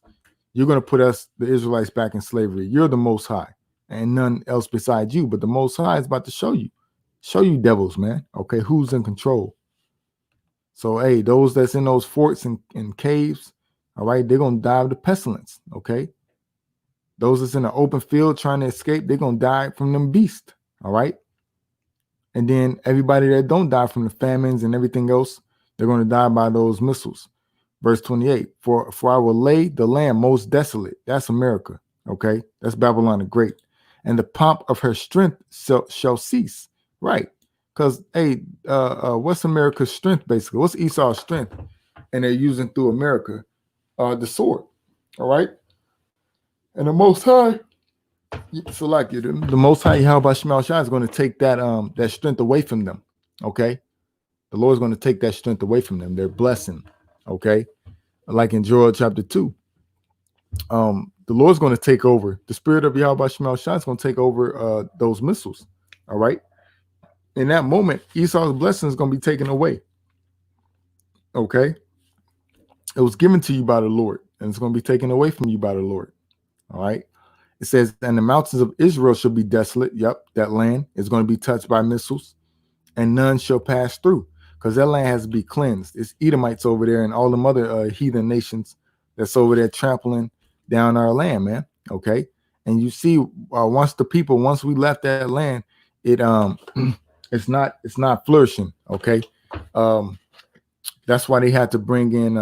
You're going to put us, the Israelites, back in slavery. You're the Most High and none else besides you. But the Most High is about to show you devils, man. Okay, who's in control? So, hey, those that's in those forts and caves, all right, they're going to die of the pestilence, okay? Those that's in the open field trying to escape, they're going to die from them beasts, all right? And then everybody that don't die from the famines and everything else, they're going to die by those missiles. Verse 28, for I will lay the land most desolate. That's America, okay? That's Babylon the Great. And the pomp of her strength shall cease, right? Because, hey, what's America's strength, basically? What's Esau's strength? And they're using through America the sword, all right? And the Most High, so like the Most High, YAHAWASHI, is going to take that strength away from them, okay? The Lord's going to take that strength away from them, their blessing, okay? Like in Joel chapter 2, the Lord's going to take over. The spirit of YAHAWASHI is going to take over those missiles, all right? In that moment, Esau's blessing is going to be taken away, okay? It was given to you by the Lord, and it's going to be taken away from you by the Lord, all right? It says, and the mountains of Israel shall be desolate. Yep, that land is going to be touched by missiles, and none shall pass through, because that land has to be cleansed. It's Edomites over there and all them other heathen nations that's over there trampling down our land, man. Okay, and you see, once we left that land, it it's not flourishing. Okay, that's why they had to bring in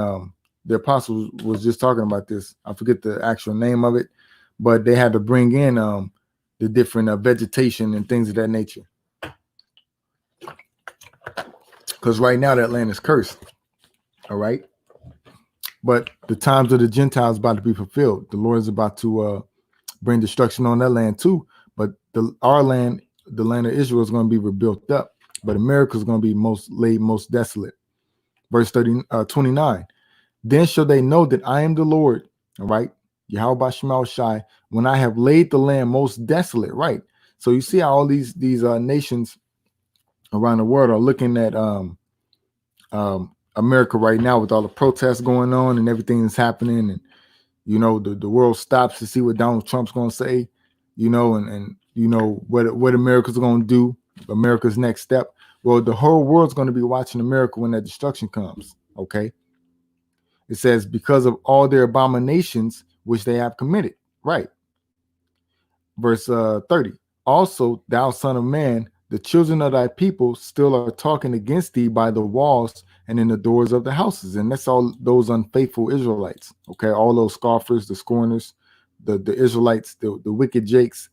the apostles was just talking about this. I forget the actual name of it, but they had to bring in the different vegetation and things of that nature. Because right now that land is cursed, all right? But the times of the Gentiles about to be fulfilled. The Lord is about to bring destruction on that land too. But our land, the land of Israel, is going to be rebuilt up. But America is going to be most desolate. Verse 29. Then shall they know that I am the Lord, all right? YAHAWASHI, when I have laid the land most desolate, right? So you see how all these nations around the world are looking at America right now with all the protests going on and everything that's happening, and the world stops to see what Donald Trump's going to say, and what America's going to do, America's next step. Well, the whole world's going to be watching America when that destruction comes. Okay, it says because of all their abominations which they have committed. Right. Verse 30. Also, thou son of man, the children of thy people still are talking against thee by the walls and in the doors of the houses. And that's all those unfaithful Israelites. Okay, all those scoffers, the scorners, the Israelites, the wicked jakes,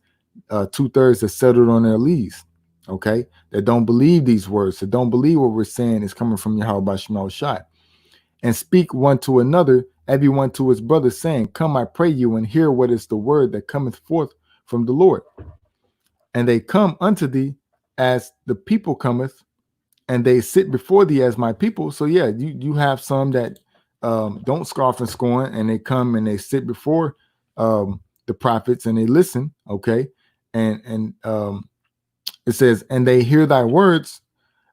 2/3 that settled on their lees. Okay, that don't believe these words, that don't believe what we're saying is coming from YAHAWASHI. And speak one to another, everyone to his brother, saying, come, I pray you, and hear what is the word that cometh forth from the Lord. And they come unto thee as the people cometh, and they sit before thee as my people. So yeah, you have some that don't scoff and scorn, and they come and they sit before the prophets and they listen, okay, and it says, and they hear thy words,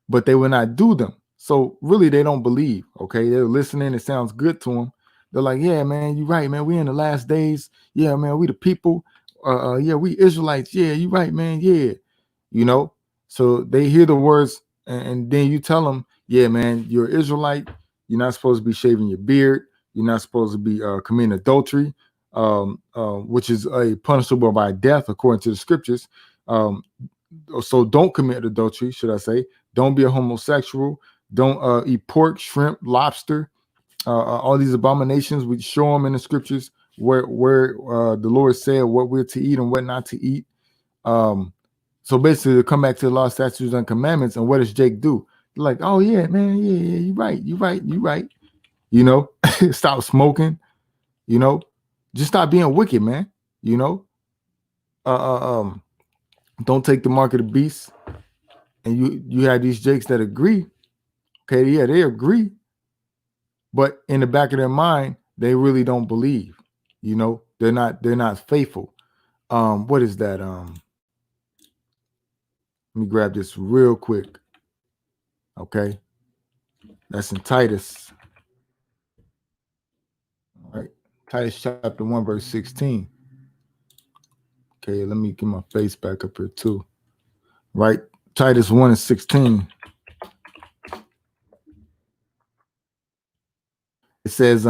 but they will not do them. So really, they don't believe. Okay, they're listening. It sounds good to them. They're like, yeah, man, you're right, man. We in the last days. Yeah, man, we the people. Yeah, we Israelites. Yeah, you're right, man. Yeah, you know. So they hear the words, and then you tell them, yeah, man, you're Israelite. You're not supposed to be shaving your beard. You're not supposed to be committing adultery, which is punishable by death according to the scriptures. So don't commit adultery, should I say? Don't be a homosexual. Don't eat pork, shrimp, lobster, all these abominations. We show them in the scriptures where the Lord said what we're to eat and what not to eat. So basically, to come back to the law, statutes, and commandments, and what does Jake do? They're like, oh yeah, man, yeah, you're right, you're right, you're right. You know, stop smoking. You know, just stop being wicked, man. You know, don't take the mark of the beast. And you have these Jakes that agree. Okay, yeah, they agree, but in the back of their mind, they really don't believe. You know, they're not faithful. What is that? Let me grab this real quick. Okay, that's in Titus. All right, Titus chapter 1, verse 16. Okay, let me get my face back up here too. Right, Titus 1 and 16. It says,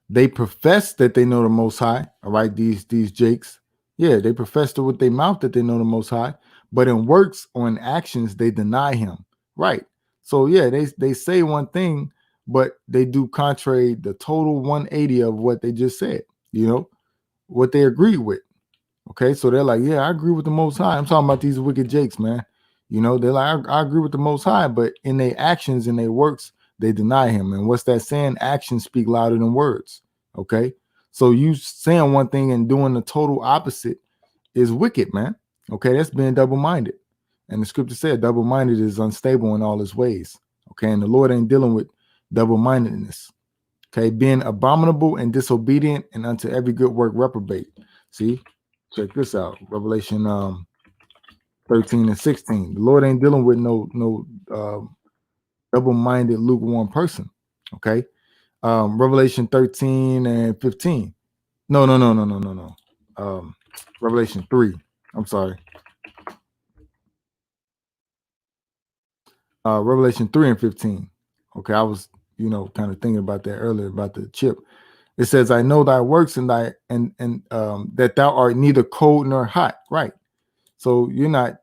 they profess that they know the Most High. All right, these Jakes, yeah, they profess with their mouth that they know the Most High, but in works or in actions they deny Him. Right. So yeah, they say one thing, but they do contrary the total 180 of what they just said. You know what they agree with. Okay, so they're like, yeah, I agree with the Most High. I'm talking about these wicked Jakes, man. You know, they're like, I agree with the Most High, but in their actions and their works, they deny Him. And what's that saying? Actions speak louder than words. Okay, so you saying one thing and doing the total opposite is wicked, man. Okay, that's being double-minded. And the scripture said double-minded is unstable in all his ways. Okay, and the Lord ain't dealing with double-mindedness. Okay, being abominable and disobedient and unto every good work reprobate. See, check this out. Revelation 13 and 16. The Lord ain't dealing with no double-minded, lukewarm person. Okay. Revelation 13 and 15. No. Revelation 3. I'm sorry. Revelation 3 and 15. Okay, I was, kind of thinking about that earlier about the chip. It says, I know thy works and that thou art neither cold nor hot. Right. So you're not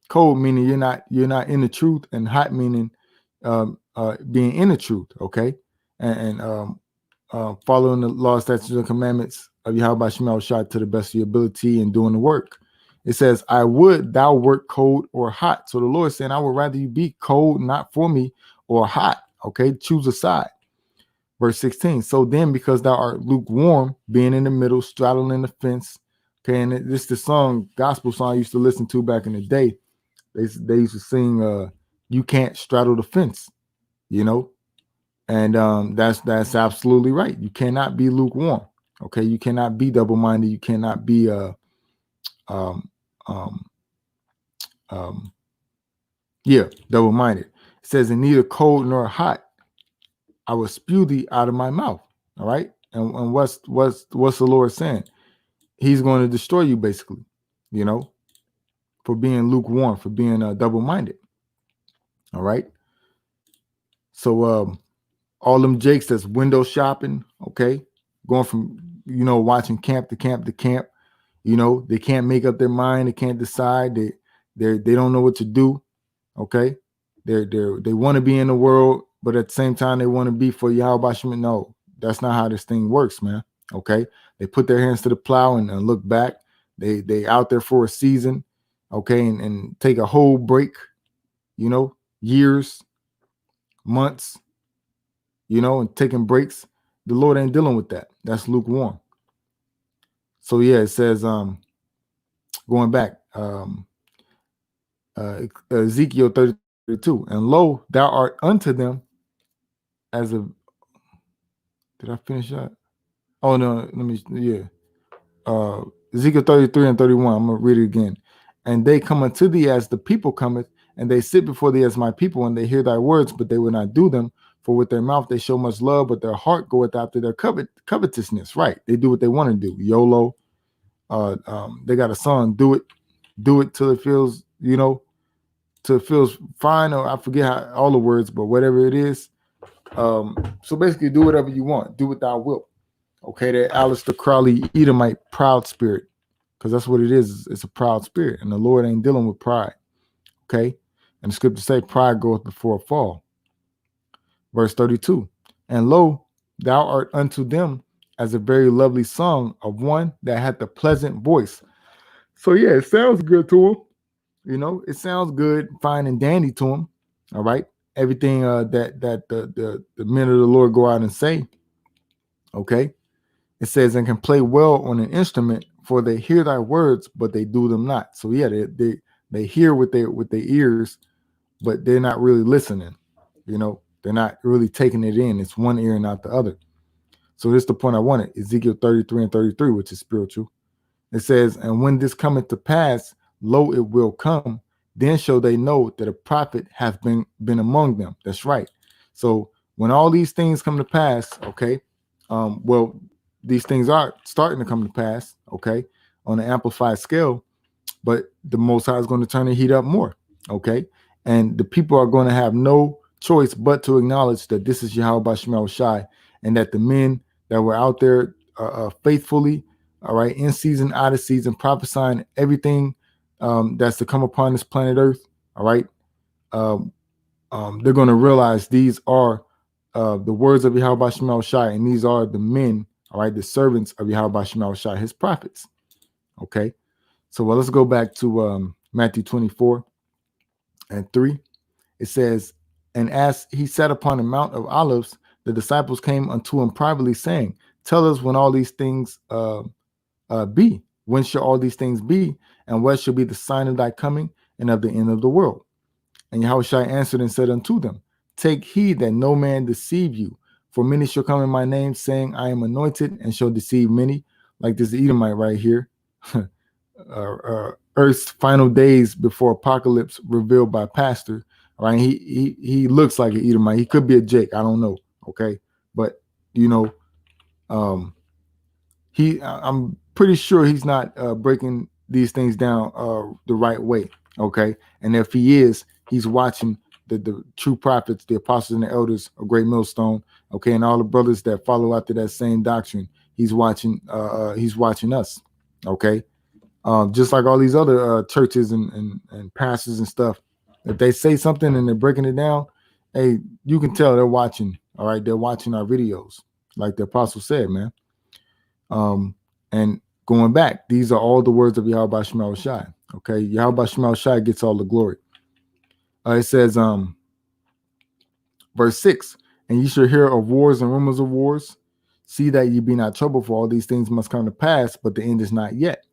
cold, meaning you're not in the truth, and hot meaning being in the truth. Okay. And following the law, statutes, and commandments of YAHAWASHI to the best of your ability and doing the work. It says, I would thou wert cold or hot. So the Lord is saying, I would rather you be cold, not for me, or hot. Okay, choose a side. Verse 16. So then, because thou art lukewarm, being in the middle, straddling the fence. Okay, and this is the gospel song I used to listen to back in the day. They used to sing, you can't straddle the fence, and that's absolutely right. You cannot be lukewarm. Okay, you cannot be double-minded. You cannot be double-minded. It says, "And neither cold nor hot, I will spew thee out of my mouth." All right, and what's the Lord saying? He's going to destroy you, basically, for being lukewarm, for being double-minded. All right, so all them Jakes that's window shopping, okay, going from watching camp to camp to camp. They can't make up their mind. They can't decide. They don't know what to do. Okay, they want to be in the world, but at the same time they want to be for YAHAWASHI. No, that's not how this thing works, man. Okay, they put their hands to the plow and look back. They out there for a season, okay, and take a whole break. Years, months, and taking breaks. The Lord ain't dealing with that. That's lukewarm. So yeah, it says going back, Ezekiel 32, and lo, thou art unto them as a, did I finish that? Oh no, let me. Yeah, Ezekiel 33 and 31. I'm gonna read it again. And they come unto thee as the people cometh, and they sit before thee as my people, and they hear thy words, but they will not do them. For with their mouth they show much love, but their heart goeth after their covetousness. Right? They do what they want to do. YOLO. They got a song. Do it till it feels, till it feels fine. Or I forget how all the words, but whatever it is. So basically, do whatever you want. Do what thou wilt. Okay, that Aleister Crowley Edomite proud spirit, because that's what it is. It's a proud spirit, and the Lord ain't dealing with pride. Okay, and the scriptures say, "Pride goeth before a fall." Verse 32. And lo, thou art unto them as a very lovely song of one that hath a pleasant voice. So yeah, it sounds good to him. It sounds good, fine and dandy to him. All right, everything that the men of the Lord go out and say. Okay. It says, and can play well on an instrument, for they hear thy words, but they do them not. So yeah, they hear with their ears, but they're not really listening. They're not really taking it in. It's one ear and not the other. So this is the point I wanted. Ezekiel 33 and 33, which is spiritual. It says, and when this cometh to pass, lo, it will come. Then shall they know that a prophet hath been among them. That's right. So when all these things come to pass, okay, well, these things are starting to come to pass, okay, on an amplified scale, but the Most High is going to turn the heat up more, okay, and the people are going to have no choice but to acknowledge that this is YAHAWASHI, and that the men that were out there faithfully, all right, in season, out of season, prophesying everything that's to come upon this planet Earth, all right, they're going to realize these are the words of YAHAWASHI, and these are the men, all right, the servants of YAHAWASHI, his prophets. Okay, so let's go back to Matthew 24 and 3. It says, and as he sat upon the Mount of Olives, the disciples came unto him privately, saying, tell us when all these things be. When shall all these things be? And what shall be the sign of thy coming and of the end of the world? And Yahushua answered and said unto them, take heed that no man deceive you. For many shall come in my name, saying, I am anointed, and shall deceive many. Like this Edomite right here. Earth's final days before apocalypse revealed by pastor. Right? He looks like an Edomite. He could be a Jake. I don't know. Okay. But, I'm pretty sure he's not breaking these things down the right way. Okay. And if he is, he's watching the true prophets, the apostles and the elders of Great Millstone, okay, and all the brothers that follow after that same doctrine. He's watching us, okay. Just like all these other churches and pastors and stuff. If they say something and they're breaking it down, hey, you can tell they're watching. All right, they're watching our videos, like the apostle said, man. And going back, these are all the words of YAHAWASHI. Okay, YAHAWASHI gets all the glory. It says, verse 6, and ye shall hear of wars and rumors of wars. See that ye be not troubled, for all these things must come to pass, but the end is not yet.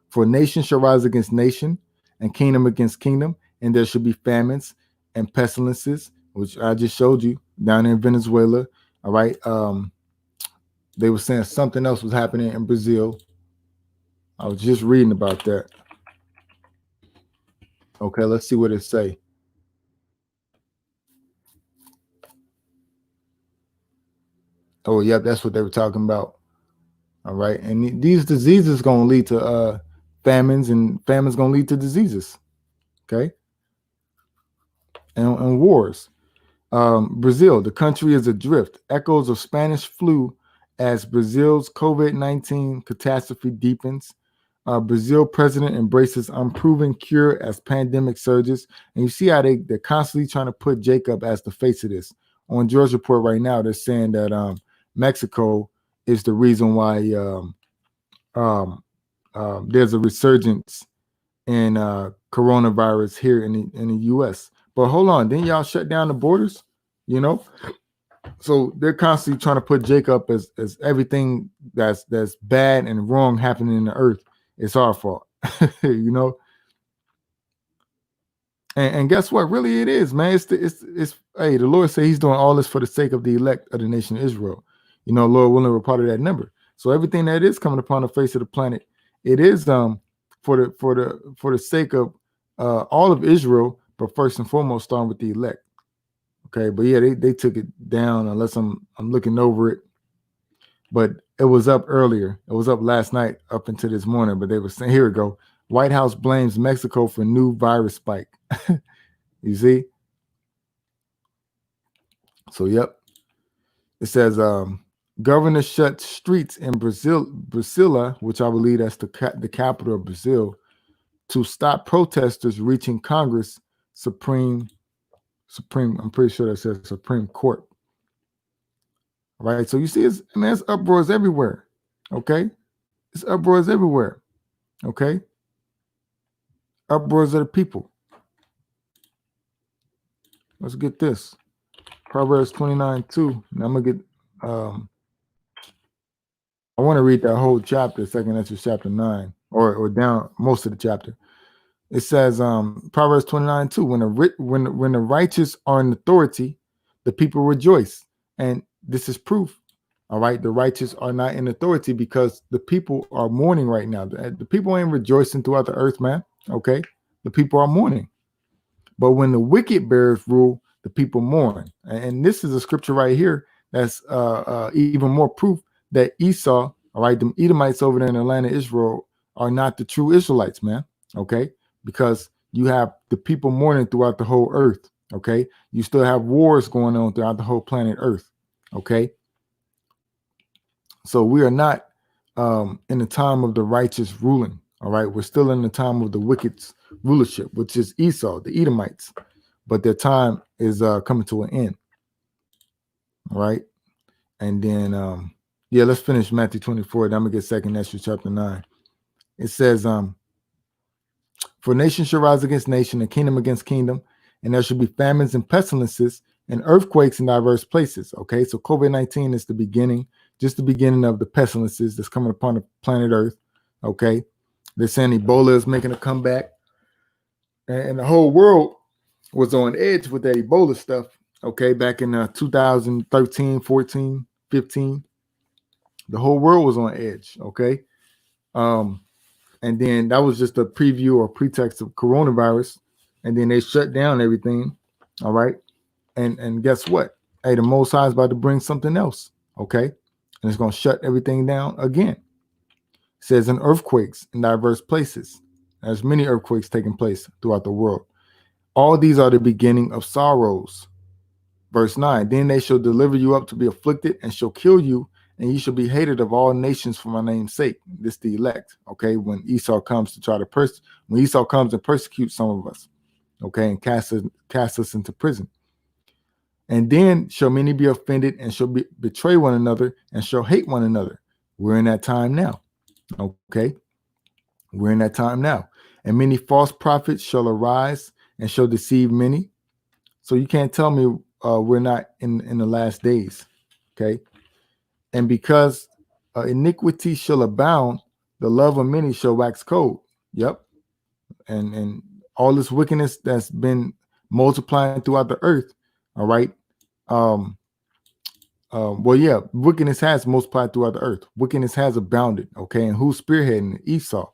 For nation shall rise against nation, and kingdom against kingdom, and there shall be famines and pestilences, which I just showed you down in Venezuela. All right. They were saying something else was happening in Brazil. I was just reading about that. Okay, let's see what it say. Oh, yep, that's what they were talking about. All right, and these diseases going to lead to famines, and famines going to lead to diseases. Okay, and wars. Brazil, the country is adrift. Echoes of Spanish flu as Brazil's COVID-19 catastrophe deepens. Brazil president embraces unproven cure as pandemic surges. And you see how they're constantly trying to put Jacob as the face of this. On George Report right now, they're saying that Mexico is the reason why there's a resurgence in coronavirus here in the U.S. But hold on, didn't y'all shut down the borders? So they're constantly trying to put Jacob as everything that's bad and wrong happening in the earth. It's our fault, And guess what? Really, it is, man. It's hey, the Lord said He's doing all this for the sake of the elect of the nation of Israel. Lord willing, we're part of that number. So everything that is coming upon the face of the planet, it is for the sake of all of Israel, but first and foremost starting with the elect. Okay, but yeah, they took it down unless I'm looking over it. But it was up earlier. It was up last night up until this morning. But they were saying, here we go. White House blames Mexico for new virus spike. You see? So yep. It says governor shuts streets in Brasilia, which I believe that's the capital of Brazil, to stop protesters reaching Congress, Supreme. I'm pretty sure that says Supreme Court. Right. So you see, it's uproars everywhere. Okay. It's uproars everywhere. Okay. Uproars of the people. Let's get this. Proverbs 29:2. Now I'm gonna get I want to read that whole chapter, 2nd Ezra chapter 9, or down most of the chapter. It says Proverbs 29:2. When the righteous are in authority, the people rejoice. And this is proof. All right, the righteous are not in authority because the people are mourning right now. The people ain't rejoicing throughout the earth, man. Okay, the people are mourning. But when the wicked bears rule, the people mourn. And this is a scripture right here that's even more proof that Esau, all right, the Edomites over there in the land of Israel are not the true Israelites, man. Okay, because you have the people mourning throughout the whole earth. Okay, you still have wars going on throughout the whole planet Earth. Okay. So we are not in the time of the righteous ruling. All right. We're still in the time of the wicked's rulership, which is Esau, the Edomites. But their time is coming to an end. All right. And then, yeah, let's finish Matthew 24. Then I'm going to get 2nd Ezra chapter 9. It says, for nation shall rise against nation, and kingdom against kingdom, and there shall be famines and pestilences and earthquakes in diverse places. Okay. So COVID-19 is the beginning. Just the beginning of the pestilences that's coming upon the planet Earth. Okay. They're saying Ebola is making a comeback. And the whole world was on edge with that Ebola stuff. Okay. Back in 2013, 14, 15. The whole world was on edge. Okay. And then that was just a preview or pretext of coronavirus. And then they shut down everything. All right. And guess what? Hey, the Most High is about to bring something else. Okay. And it's going to shut everything down again. It says in earthquakes in diverse places. There's many earthquakes taking place throughout the world. All these are the beginning of sorrows. Verse 9, then they shall deliver you up to be afflicted and shall kill you, and you shall be hated of all nations for my name's sake. This the elect. Okay, when Esau comes to try to when Esau comes and persecute some of us, okay, and cast us into prison. And then shall many be offended and shall betray one another and shall hate one another. We're in that time now. Okay. We're in that time now. And many false prophets shall arise and shall deceive many. So you can't tell me we're not in the last days. Okay. And because iniquity shall abound, the love of many shall wax cold. Yep. And all this wickedness that's been multiplying throughout the earth. All right. Well, yeah, wickedness has multiplied throughout the earth. Wickedness has abounded. Okay. And who's spearheading it? Esau.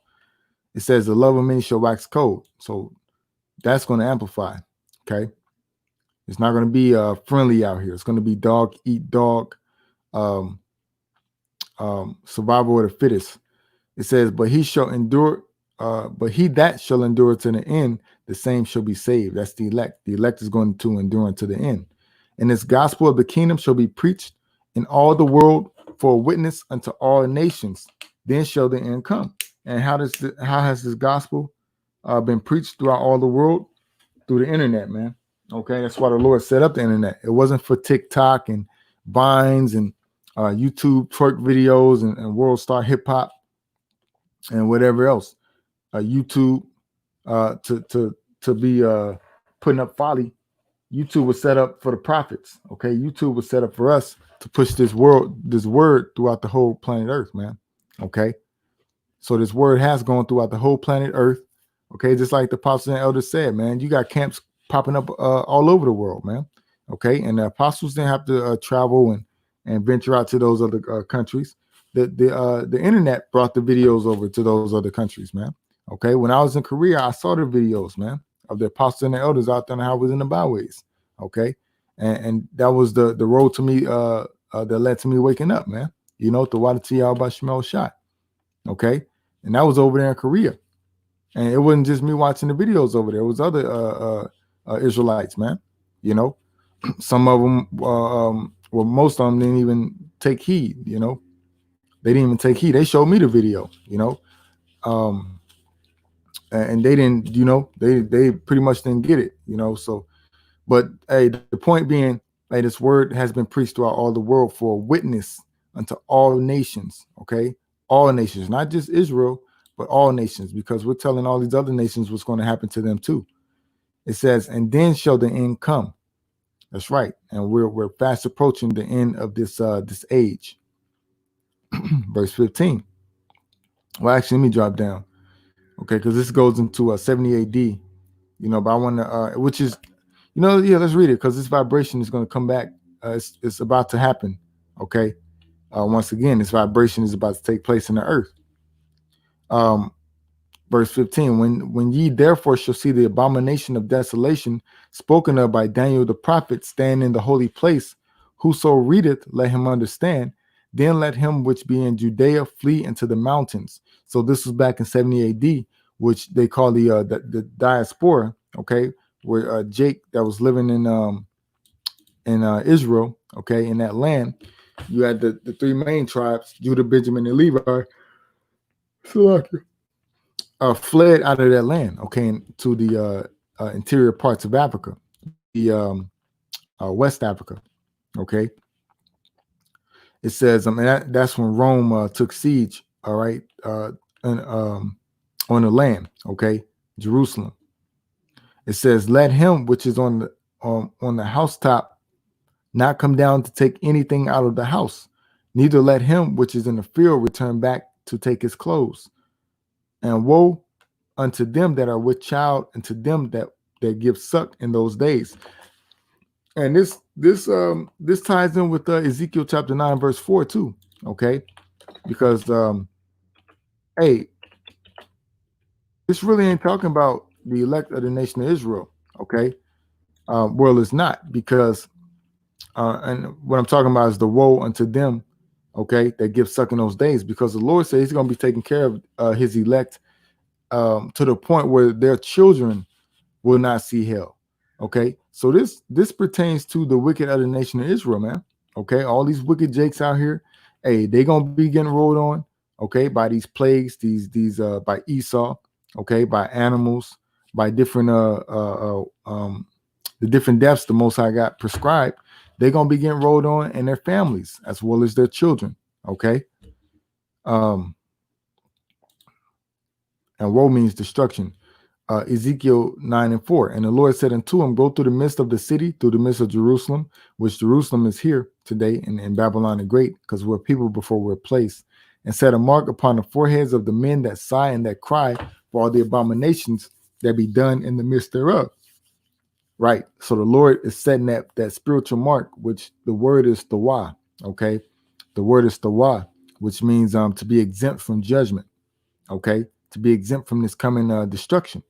It says the love of many shall wax cold. So that's going to amplify. Okay. It's not going to be friendly out here. It's going to be dog eat dog, survival of the fittest. It says, but he shall endure, but he that shall endure to the end, the same shall be saved. That's the elect. The elect is going to endure unto the end. And this gospel of the kingdom shall be preached in all the world for a witness unto all nations. Then shall the end come. And how has this gospel been preached throughout all the world? Through the internet, man. Okay, that's why the Lord set up the internet. It wasn't for TikTok and Vines and YouTube twerk videos and World Star Hip Hop and whatever else. YouTube to be putting up folly. YouTube was set up for the prophets. Okay, YouTube was set up for us to push this word throughout the whole planet Earth, man. Okay, so this word has gone throughout the whole planet Earth. Okay, just like the apostles and elders said, man, you got camps popping up all over the world, man. Okay, and the apostles didn't have to travel and venture out to those other countries. the internet brought the videos over to those other countries, man. Okay, when I was in Korea, I saw the videos, man, of the apostles and the elders out there and how it was in the byways. Okay, and that was the road to me that led to me waking up, man. You know, to YAHAWAH shot. Okay, and that was over there in Korea, and it wasn't just me watching the videos over there. It was other Israelites, man. You know, some of them, well, most of them didn't even take heed. You know, they didn't even take heed. They showed me the video. You know, and they didn't. You know, they pretty much didn't get it. You know, so. But hey, the point being, hey, this word has been preached throughout all the world for a witness unto all nations. Okay, all nations, not just Israel, but all nations, because we're telling all these other nations what's going to happen to them too. It says, and then shall the end come. That's right, and we're fast approaching the end of this age. Verse 15. Well, actually, let me drop down. Okay, because this goes into 70 AD. You know, but I want to, which is. You know, yeah, let's read it because this vibration is going to come back. It's about to happen. Okay. Once again, this vibration is about to take place in the earth. Verse 15, when ye therefore shall see the abomination of desolation spoken of by Daniel the prophet stand in the holy place, whoso readeth, let him understand. Then let him which be in Judea flee into the mountains. So this was back in 70 AD, which they call the diaspora. Okay. Where Jake that was living in Israel, okay, in that land, you had the three main tribes, Judah, Benjamin, and Levi, fled out of that land, okay, to the interior parts of Africa, the West Africa, okay. It says, and that's when Rome took siege, all right, and on the land, okay, Jerusalem. It says, let him which is on the housetop not come down to take anything out of the house, neither let him which is in the field return back to take his clothes. And woe unto them that are with child, and to them that give suck in those days. And this ties in with Ezekiel chapter 9 verse 4 too, okay, because hey, this really ain't talking about the elect of the nation of Israel, okay. Well, it's not, because and what I'm talking about is the woe unto them, okay, that give suck in those days, because the Lord says he's going to be taking care of his elect to the point where their children will not see hell. Okay, so this pertains to the wicked of the nation of Israel, man. Okay, all these wicked jakes out here, hey, they gonna be getting rolled on, okay, by these plagues, these by Esau, okay, by animals, by different the different deaths the Most High got prescribed. They're gonna be getting rolled on, and their families as well as their children. Okay, and woe means destruction. Ezekiel 9 and 4. And the Lord said unto him, go through the midst of the city, through the midst of Jerusalem, which Jerusalem is here today in Babylon the Great, because we're people before we're placed, and set a mark upon the foreheads of the men that sigh and that cry for all the abominations that be done in the midst thereof. Right. So the Lord is setting that spiritual mark, which the word is tawah. Okay. The word is tawah, which means to be exempt from judgment. Okay. To be exempt from this coming destruction.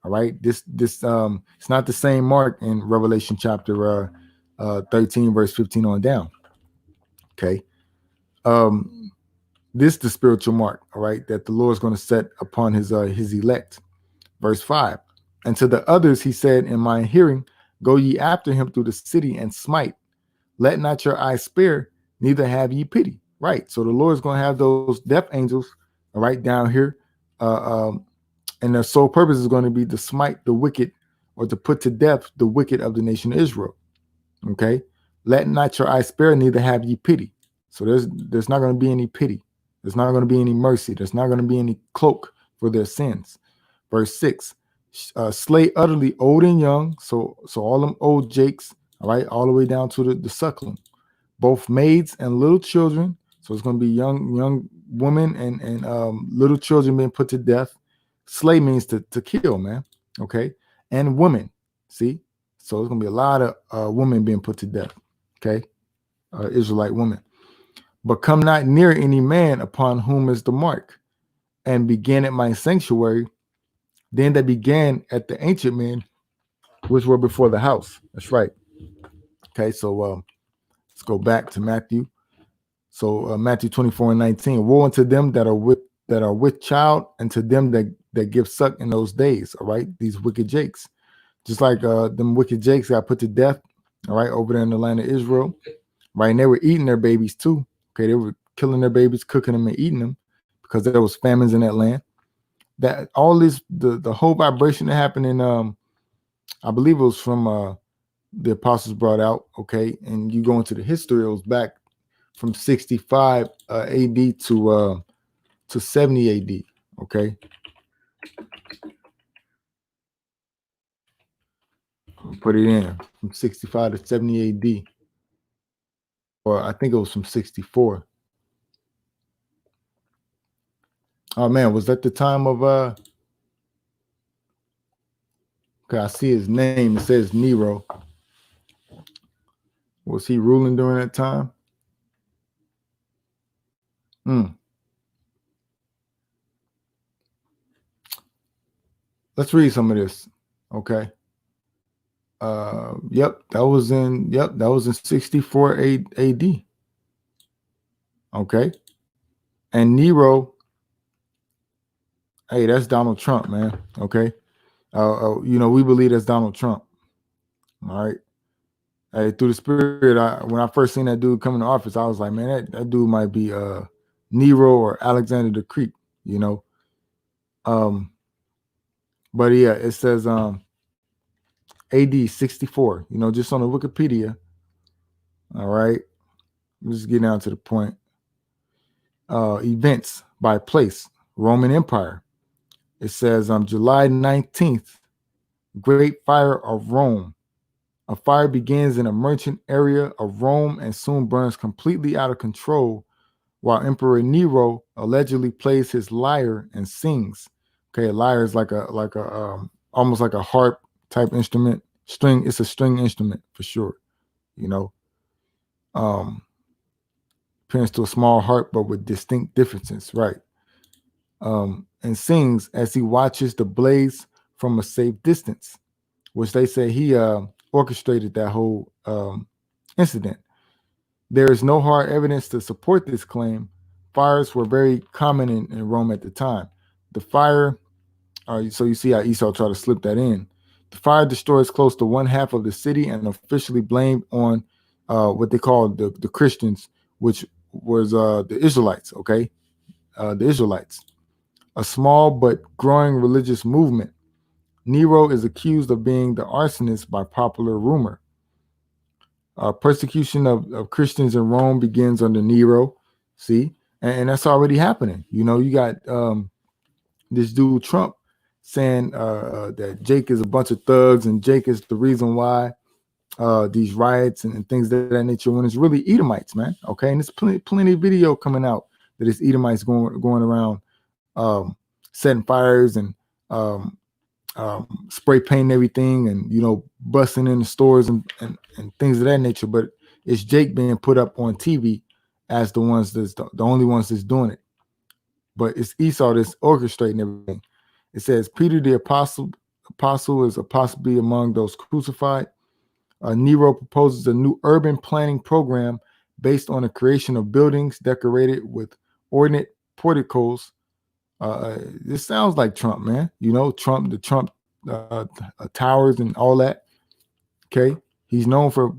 All right, this it's not the same mark in Revelation chapter 13 verse 15 on down. Okay, this the spiritual mark, all right, that the Lord is going to set upon his elect. Verse 5. And to the others he said in my hearing, go ye after him through the city and smite. Let not your eyes spare, neither have ye pity. Right. So the Lord is going to have those death angels, all right, down here. And their sole purpose is going to be to smite the wicked, or to put to death the wicked of the nation of Israel. Okay. Let not your eyes spare, neither have ye pity. So there's not going to be any pity. There's not going to be any mercy. There's not going to be any cloak for their sins. Verse 6. Slay utterly old and young. So all them old jakes, all right, all the way down to the suckling, both maids and little children. So it's going to be young women and little children being put to death. Slay means to kill, man. Okay. And women. See? So there's going to be a lot of women being put to death. Okay. Israelite women. but come not near any man upon whom is the mark, and begin at my sanctuary. Then they began at the ancient men which were before the house. That's right. Okay, so let's go back to Matthew. So Matthew 24:19. Woe unto them that are with child, and to them that give suck in those days. All right, these wicked jakes, just like them wicked jakes got put to death. All right, over there in the land of Israel. Right, and they were eating their babies too. Okay, they were killing their babies, cooking them, and eating them because there was famines in that land. That all this, the whole vibration that happened in I believe it was from the apostles brought out. Okay, and you go into the history, it was back from 65 AD to 70 AD. Okay, put it in from 65 to 70 AD, or I think it was from 64. Oh man, was that the time of okay, I see his name. It says Nero. Was he ruling during that time? Let's read some of this. Okay. Yep, that was in 64 AD. Okay. And Nero, hey, that's Donald Trump, man. Okay. We believe that's Donald Trump. All right. Hey, through the spirit, when I first seen that dude come into office, I was like, man, that dude might be Nero or Alexander the Greek, you know. But yeah, it says AD 64, just on the Wikipedia. All right. Let's just get down to the point. Events by place, Roman Empire. It says on July 19th, Great Fire of Rome. A fire begins in a merchant area of Rome and soon burns completely out of control while Emperor Nero allegedly plays his lyre and sings. Okay, a lyre is like a almost like a harp type instrument. String, it's a string instrument for sure. Appearance to a small harp, but with distinct differences, right? And sings as he watches the blaze from a safe distance, which they say he orchestrated that whole incident. There is no hard evidence to support this claim. Fires were very common in Rome at the time. The fire, so you see how Esau tried to slip that in. The fire destroys close to one half of the city and officially blamed on what they call the Christians, which was the Israelites, okay? The Israelites. A small but growing religious movement. Nero is accused of being the arsonist by popular rumor. Persecution of Christians in Rome begins under Nero. See, and that's already happening. You got this dude Trump saying that Jake is a bunch of thugs and Jake is the reason why these riots and things of that nature. When it's really Edomites, man. Okay, and there's plenty of video coming out that it's Edomites going around setting fires and spray painting everything and busting in the stores and things of that nature. But it's Jake being put up on TV as the ones that's the only ones that's doing it. But it's Esau that's orchestrating everything. It says Peter the apostle is possibly among those crucified. Nero proposes a new urban planning program based on the creation of buildings decorated with ornate porticos. This sounds like Trump, man. The Trump towers and all that. Okay, he's known for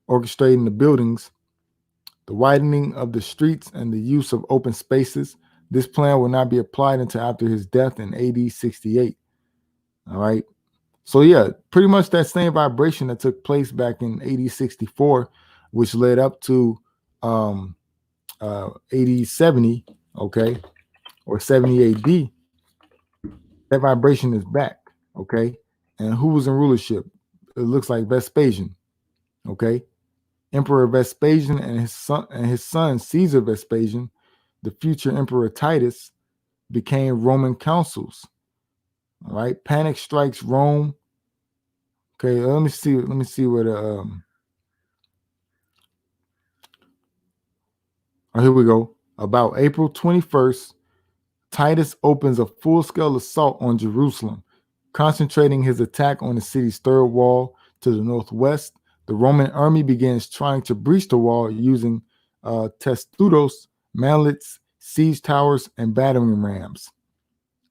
orchestrating the buildings, the widening of the streets, and the use of open spaces. This plan will not be applied until after his death in AD 68. All right. So yeah, pretty much that same vibration that took place back in AD 64, which led up to AD 70, okay, or 70 AD. That vibration is back, okay. And who was in rulership? It looks like Vespasian, okay. Emperor Vespasian and his son Caesar Vespasian, the future Emperor Titus, became Roman consuls. All right, panic strikes Rome. Okay, let me see where the Oh, here we go. About April 21st, Titus opens a full-scale assault on Jerusalem, concentrating his attack on the city's third wall to the northwest. The Roman army begins trying to breach the wall using testudos, mantlets, siege towers, and battering rams.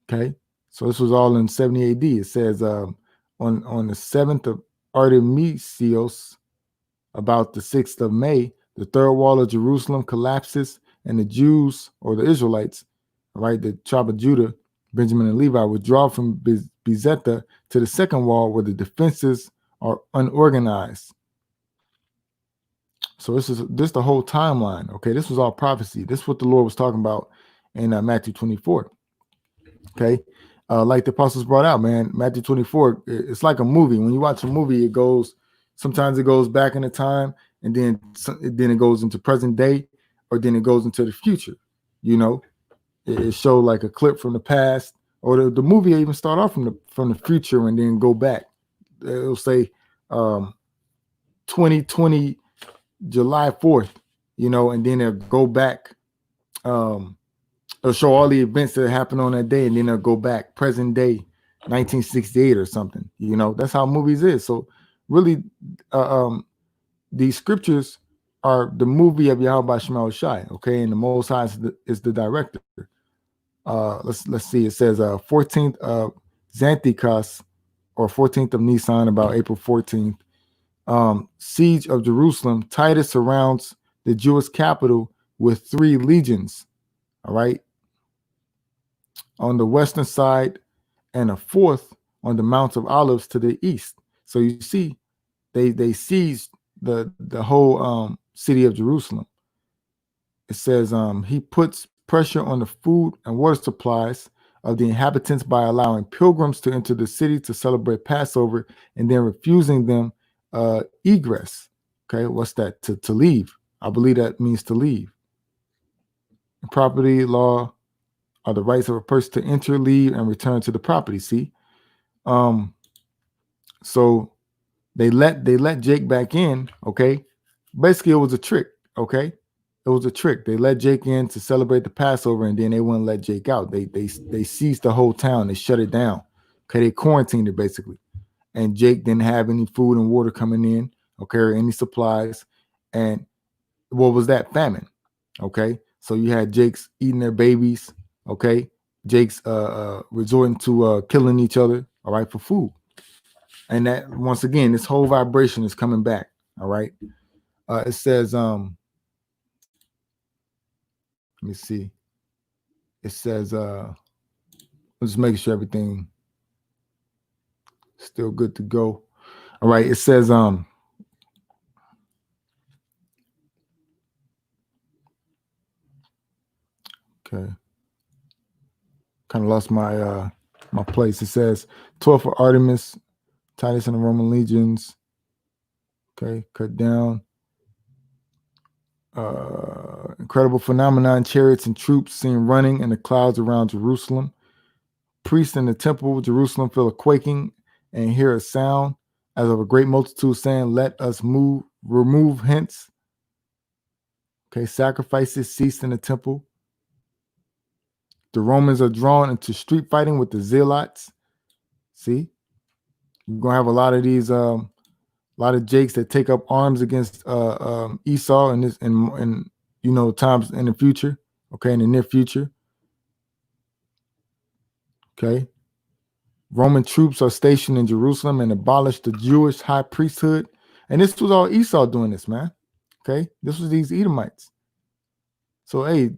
Okay, so this was all in 70 AD. It says on the 7th of Artemisios, about the 6th of May, the third wall of Jerusalem collapses, and the Jews, or the Israelites, right, the tribe of Judah, Benjamin and Levi, withdraw from Bezetta to the second wall where the defenses are unorganized. So this is the whole timeline. Okay, this was all prophecy. This is what the Lord was talking about in Matthew 24. Okay, like the apostles brought out, man, Matthew 24, it's like a movie. When you watch a movie, it goes, sometimes it goes back in the time, and then it goes into present day, or then it goes into the future. You know, it showed like a clip from the past, or the movie even start off from the future and then go back. It'll say 2020 July 4th, you know, and then it'll go back. It'll show all the events that happened on that day, and then it'll go back present day, 1968 or something. You know, that's how movies is. So really, these scriptures are the movie of YAHAWASHI. Okay, and the Most High is the director. Let's see. It says 14th of Xanthicus, or 14th of Nisan, about April 14th. Siege of Jerusalem. Titus surrounds the Jewish capital with 3 legions. All right, on the western side, and a 4th on the Mount of Olives to the east. So you see, they seized the whole city of Jerusalem. It says he puts pressure on the food and water supplies of the inhabitants by allowing pilgrims to enter the city to celebrate Passover, and then refusing them egress. Okay, what's that? To leave. I believe that means to leave. Property law are the rights of a person to enter, leave, and return to the property. See, so they let Jake back in. Okay, basically it was a trick. Okay, it was a trick. They let Jake in to celebrate the Passover, and then they wouldn't let Jake out. They seized the whole town. They shut it down. Okay, they quarantined it basically, and Jake didn't have any food and water coming in. Okay, or any supplies, and what was that? Famine. Okay, so you had Jake's eating their babies. Okay, Jake's resorting to killing each other. All right, for food. And that, once again, this whole vibration is coming back. All right. It says, let me see. It says, I'm just making sure everything still good to go. All right. It says, okay. Kind of lost my my place. It says 12 for Artemis, Titus and the Roman legions. Okay, cut down. Incredible phenomenon, chariots and troops seen running in the clouds around Jerusalem. Priests in the temple of Jerusalem feel a quaking and hear a sound as of a great multitude saying, "Let us remove hence." Okay, sacrifices ceased in the temple. The Romans are drawn into street fighting with the zealots. See, you're gonna have a lot of these, a lot of Jakes that take up arms against Esau in this, and you know, times in the future. Okay, in the near future. Okay. Roman troops are stationed in Jerusalem and abolished the Jewish high priesthood. And this was all Esau doing this, man. Okay. This was these Edomites. So, hey,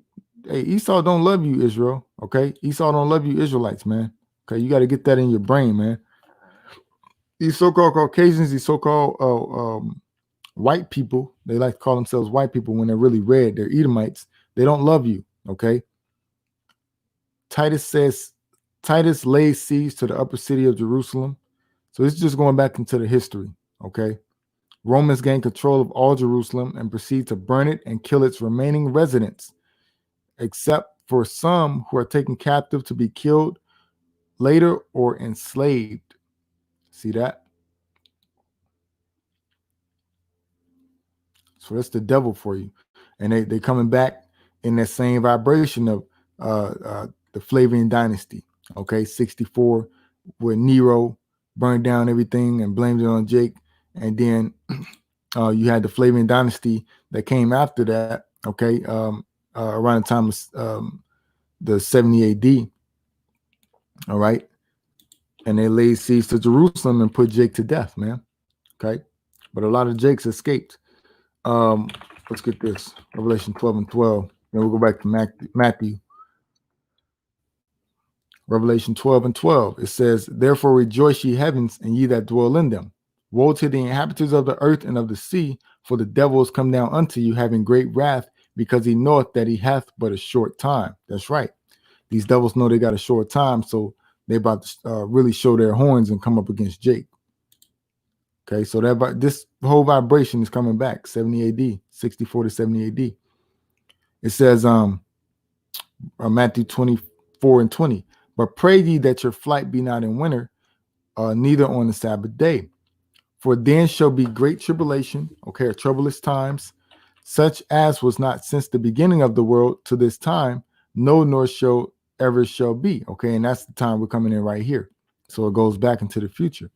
Esau don't love you, Israel. Okay. Esau don't love you, Israelites, man. Okay. You got to get that in your brain, man. These so-called Caucasians, these so-called white people, they like to call themselves white people when they're really red. They're Edomites. They don't love you. Okay. Titus lays siege to the upper city of Jerusalem. So it's just going back into the history. Okay. Romans gain control of all Jerusalem and proceed to burn it and kill its remaining residents, except for some who are taken captive to be killed later or enslaved. See that? So that's the devil for you. And they coming back. in that same vibration of the Flavian dynasty. Okay, 64, where Nero burned down everything and blamed it on Jake, and then you had the Flavian dynasty that came after that. Okay, around the time of the 70 AD. All right, and they laid siege to Jerusalem and put Jake to death, man. Okay, but a lot of Jakes escaped. Let's get this, Revelation 12 and 12. Then we'll go back to Matthew. Revelation 12 and 12. It says, therefore rejoice ye heavens, and ye that dwell in them. Woe to the inhabitants of the earth and of the sea, for the devil is come down unto you, having great wrath, because he knoweth that he hath but a short time. That's right. These devils know they got a short time, so they about to really show their horns and come up against Jake. Okay, so that this whole vibration is coming back, 70 AD, 64 to 70 AD. It says, Matthew 24 and 20, but pray ye that your flight be not in winter, neither on the Sabbath day. For then shall be great tribulation, okay, or troublous times, such as was not since the beginning of the world to this time, no, nor shall ever shall be. Okay, and that's the time we're coming in right here. So it goes back into the future.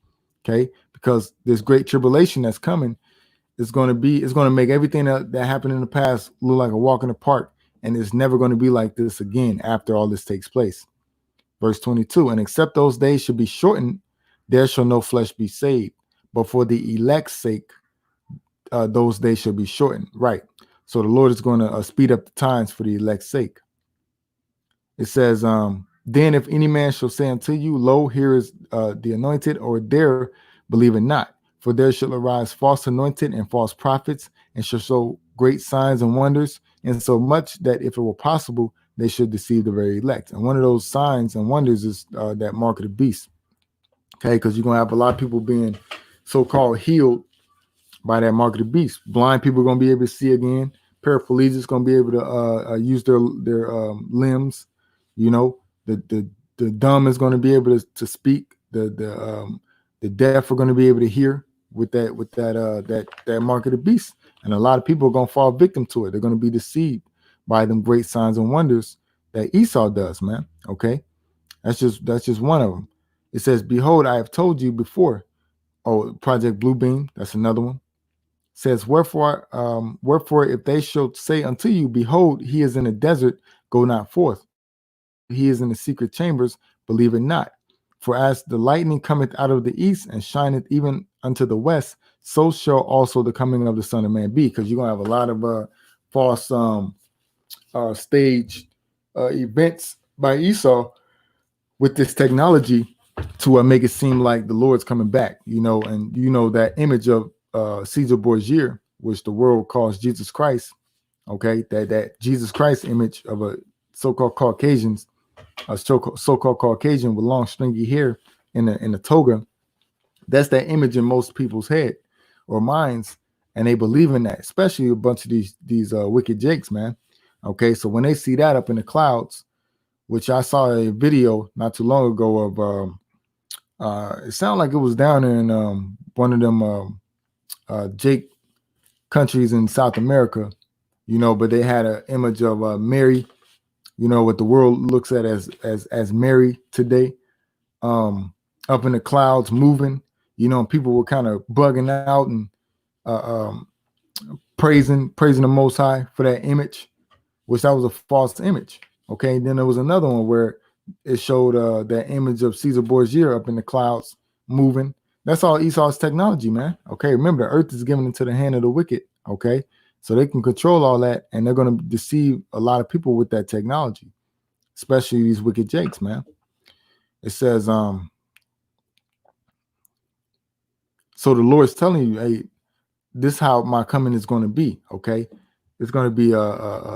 Okay, because this great tribulation that's coming is going to make everything that happened in the past look like a walk in the park, and it's never going to be like this again after all this takes place. Verse 22, and except those days should be shortened, there shall no flesh be saved. But for the elect's sake, those days shall be shortened. Right. So the Lord is going to speed up the times for the elect's sake. It says, then if any man shall say unto you, lo, here is the anointed, or there, believe it not. For there shall arise false anointed and false prophets, and shall show great signs and wonders, and so much that if it were possible, they should deceive the very elect. And one of those signs and wonders is that mark of the beast. Okay, because you're going to have a lot of people being so-called healed by that mark of the beast. Blind people are going to be able to see again. Paraplegics going to be able to use their limbs. You know, the dumb is going to be able to speak. The deaf are going to be able to hear with that mark of the beast. And a lot of people are going to fall victim to it. They're going to be deceived by them great signs and wonders that Esau does, man. Okay, that's just one of them. It says, behold, I have told you before. Oh, Project Bluebeam, that's another one. It says, wherefore if they shall say unto you, behold, he is in the desert, go not forth. He is in the secret chambers, believe it not. For as the lightning cometh out of the east and shineth even unto the west, so shall also the coming of the Son of Man be. Because you're gonna have a lot of false stage events by Esau with this technology to make it seem like the Lord's coming back, you know, and you know that image of Caesar Borgia, which the world calls Jesus Christ. Okay, that Jesus Christ image of a so-called Caucasians, a so-called Caucasian with long stringy hair in a toga. That's that image in most people's head or minds, and they believe in that, especially a bunch of these wicked jakes, man. Okay, so when they see that up in the clouds, which I saw a video not too long ago of, it sounded like it was down in one of them Jake countries in South America, you know, but they had an image of Mary, you know, what the world looks at as Mary today, up in the clouds moving, you know, and people were kind of bugging out and praising the Most High for that image, which that was a false image. Okay, and then there was another one where it showed that image of Caesar Borgia up in the clouds moving. That's all Esau's technology, man. Okay, remember, the earth is given into the hand of the wicked. Okay, so they can control all that, and they're going to deceive a lot of people with that technology, especially these wicked jakes, man. It says, so the Lord's telling you, hey, this is how my coming is going to be. Okay, it's going to be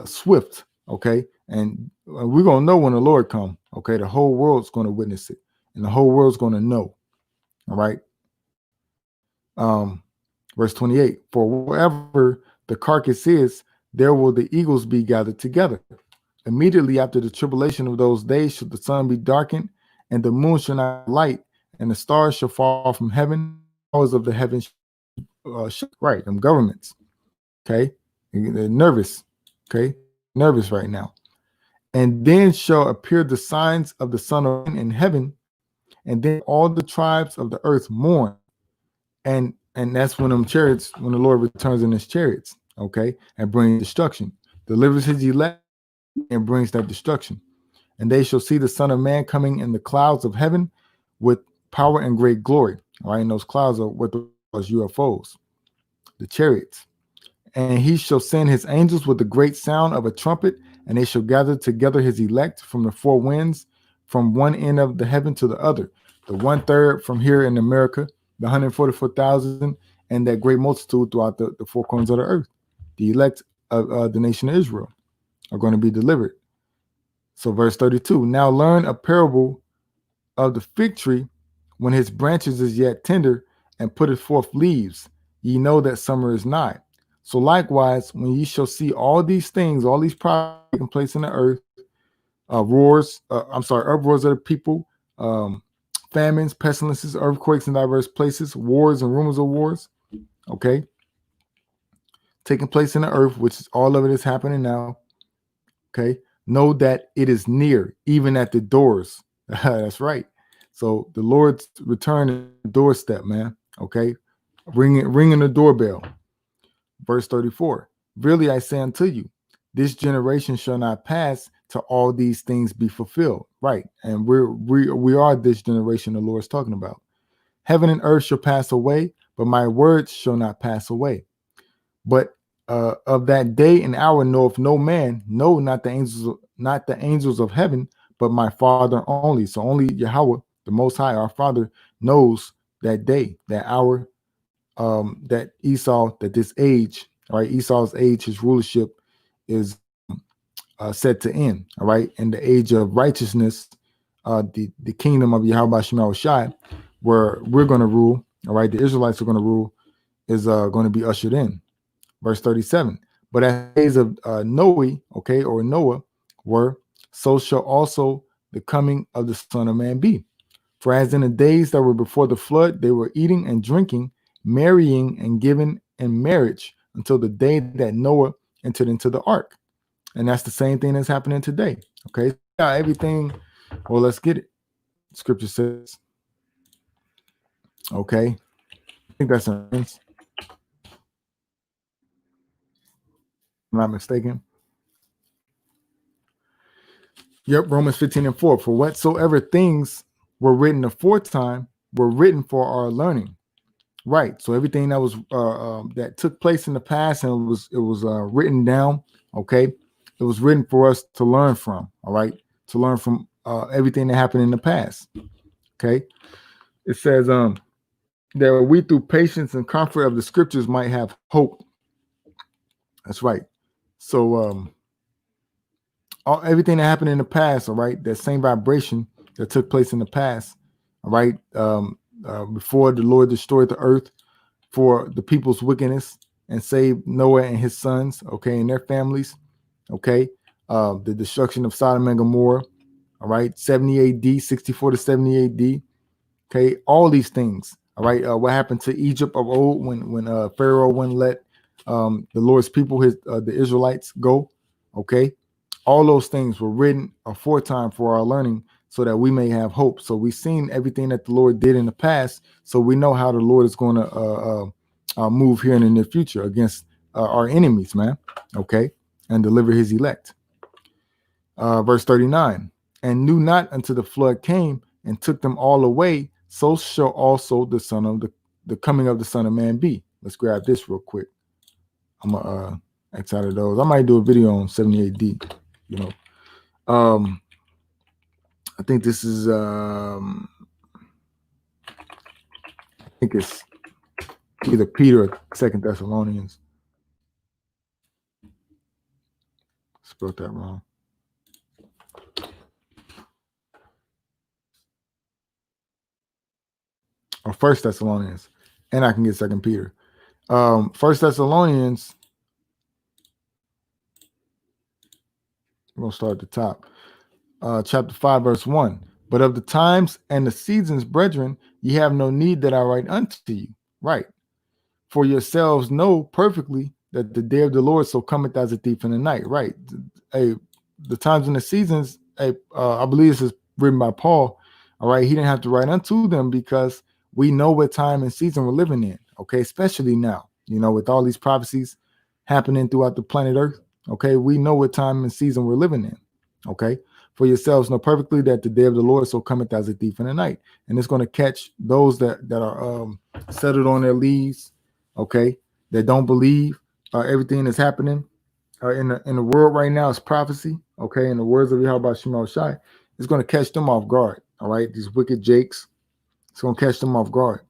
swift. Okay, and we're going to know when the Lord comes. Okay, the whole world's going to witness it, and the whole world's going to know. All right. Verse 28, for wherever the carcass is, there will the eagles be gathered together. Immediately after the tribulation of those days shall the sun be darkened, and the moon shall not light, and the stars shall fall from heaven, powers of the heavens right, them governments. Okay, they're nervous. Okay, nervous right now. And then shall appear the signs of the Son of Man in heaven, and then all the tribes of the earth mourn. And that's when them chariots, when the Lord returns in his chariots, okay, and brings destruction, delivers his elect and brings that destruction. And they shall see the Son of Man coming in the clouds of heaven with power and great glory. All right, and those clouds are what was UFOs, the chariots. And he shall send his angels with the great sound of a trumpet, and they shall gather together his elect from the four winds, from one end of the heaven to the other. The 1/3 from here in America, the 144,000, and that great multitude throughout the four corners of the earth. The elect of the nation of Israel are going to be delivered. So verse 32, now learn a parable of the fig tree when his branches is yet tender and putteth forth leaves. Ye know that summer is nigh. So likewise, when ye shall see all these things, all these problems taking place in the earth, uproars of the people, famines, pestilences, earthquakes in diverse places, wars and rumors of wars, okay, taking place in the earth, which is all of it is happening now, okay, know that it is near, even at the doors. That's right. So the Lord's return is the doorstep, man, okay, ringing the doorbell. Verse 34, really I say unto you, this generation shall not pass till all these things be fulfilled. Right. And we are this generation the Lord's talking about. Heaven and earth shall pass away, but my words shall not pass away. But of that day and hour knoweth no man, no, not the angels of heaven, but my Father only. So only Yahweh, the Most High, our Father, knows that day, that hour, that Esau, that this age, all right, Esau's age, his rulership is set to end, all right, and the age of righteousness, the kingdom of YAHAWASHI, where we're going to rule, all right, the Israelites are going to rule, is going to be ushered in. Verse 37, but as days of Noe, okay, or Noah were, so shall also the coming of the Son of Man be. For as in the days that were before the flood, they were eating and drinking, marrying and giving in marriage until the day that Noah entered into the ark. And that's the same thing that's happening today. Okay. Yeah, everything. Well, let's get it. Scripture says. Okay. I think that's I'm not mistaken. Yep, Romans 15:4. For whatsoever things were written aforetime were written for our learning. Right. So everything that was that took place in the past and it was written down. Okay. It was written for us to learn from. All right. To learn from everything that happened in the past. Okay. It says that we through patience and comfort of the scriptures might have hope. That's right. So everything that happened in the past, all right, that same vibration that took place in the past, all right, before the Lord destroyed the earth for the people's wickedness and saved Noah and his sons, okay, and their families, okay, the destruction of Sodom and Gomorrah, all right, 70 AD, 64 to 70 AD, okay, all these things, all right, what happened to Egypt of old when Pharaoh wouldn't let the Lord's people, the Israelites, go, okay, all those things were written aforetime for our learning so that we may have hope. So we've seen everything that the Lord did in the past, so we know how the Lord is going to move here in the near future against our enemies, man, okay, and deliver his elect. Verse 39, and knew not until the flood came and took them all away, so shall also the son of the coming of the Son of Man be. Let's grab this real quick. I'm gonna X out of those. I might do a video on 70 AD, you know. I think this is I think it's either Peter or 2 Thessalonians. Spelled that wrong. Or 1 Thessalonians. And I can get 2 Peter. 1 Thessalonians. We're gonna start at the top. Chapter 5, verse 1. But of the times and the seasons, brethren, ye have no need that I write unto you. Right. For yourselves know perfectly that the day of the Lord so cometh as a thief in the night. Right. hey, the times and the seasons, hey, I believe this is written by Paul. All right, he didn't have to write unto them because we know what time and season we're living in. Okay, especially now, with all these prophecies happening throughout the planet Earth. Okay, we know what time and season we're living in. Okay, for yourselves know perfectly that the day of the Lord so cometh as a thief in the night, and it's going to catch those that are settled on their leaves. Okay, that don't believe everything that's happening in the world right now is prophecy. Okay, in the words of YAHAWASHI, it's going to catch them off guard. All right, these wicked jakes, it's going to catch them off guard.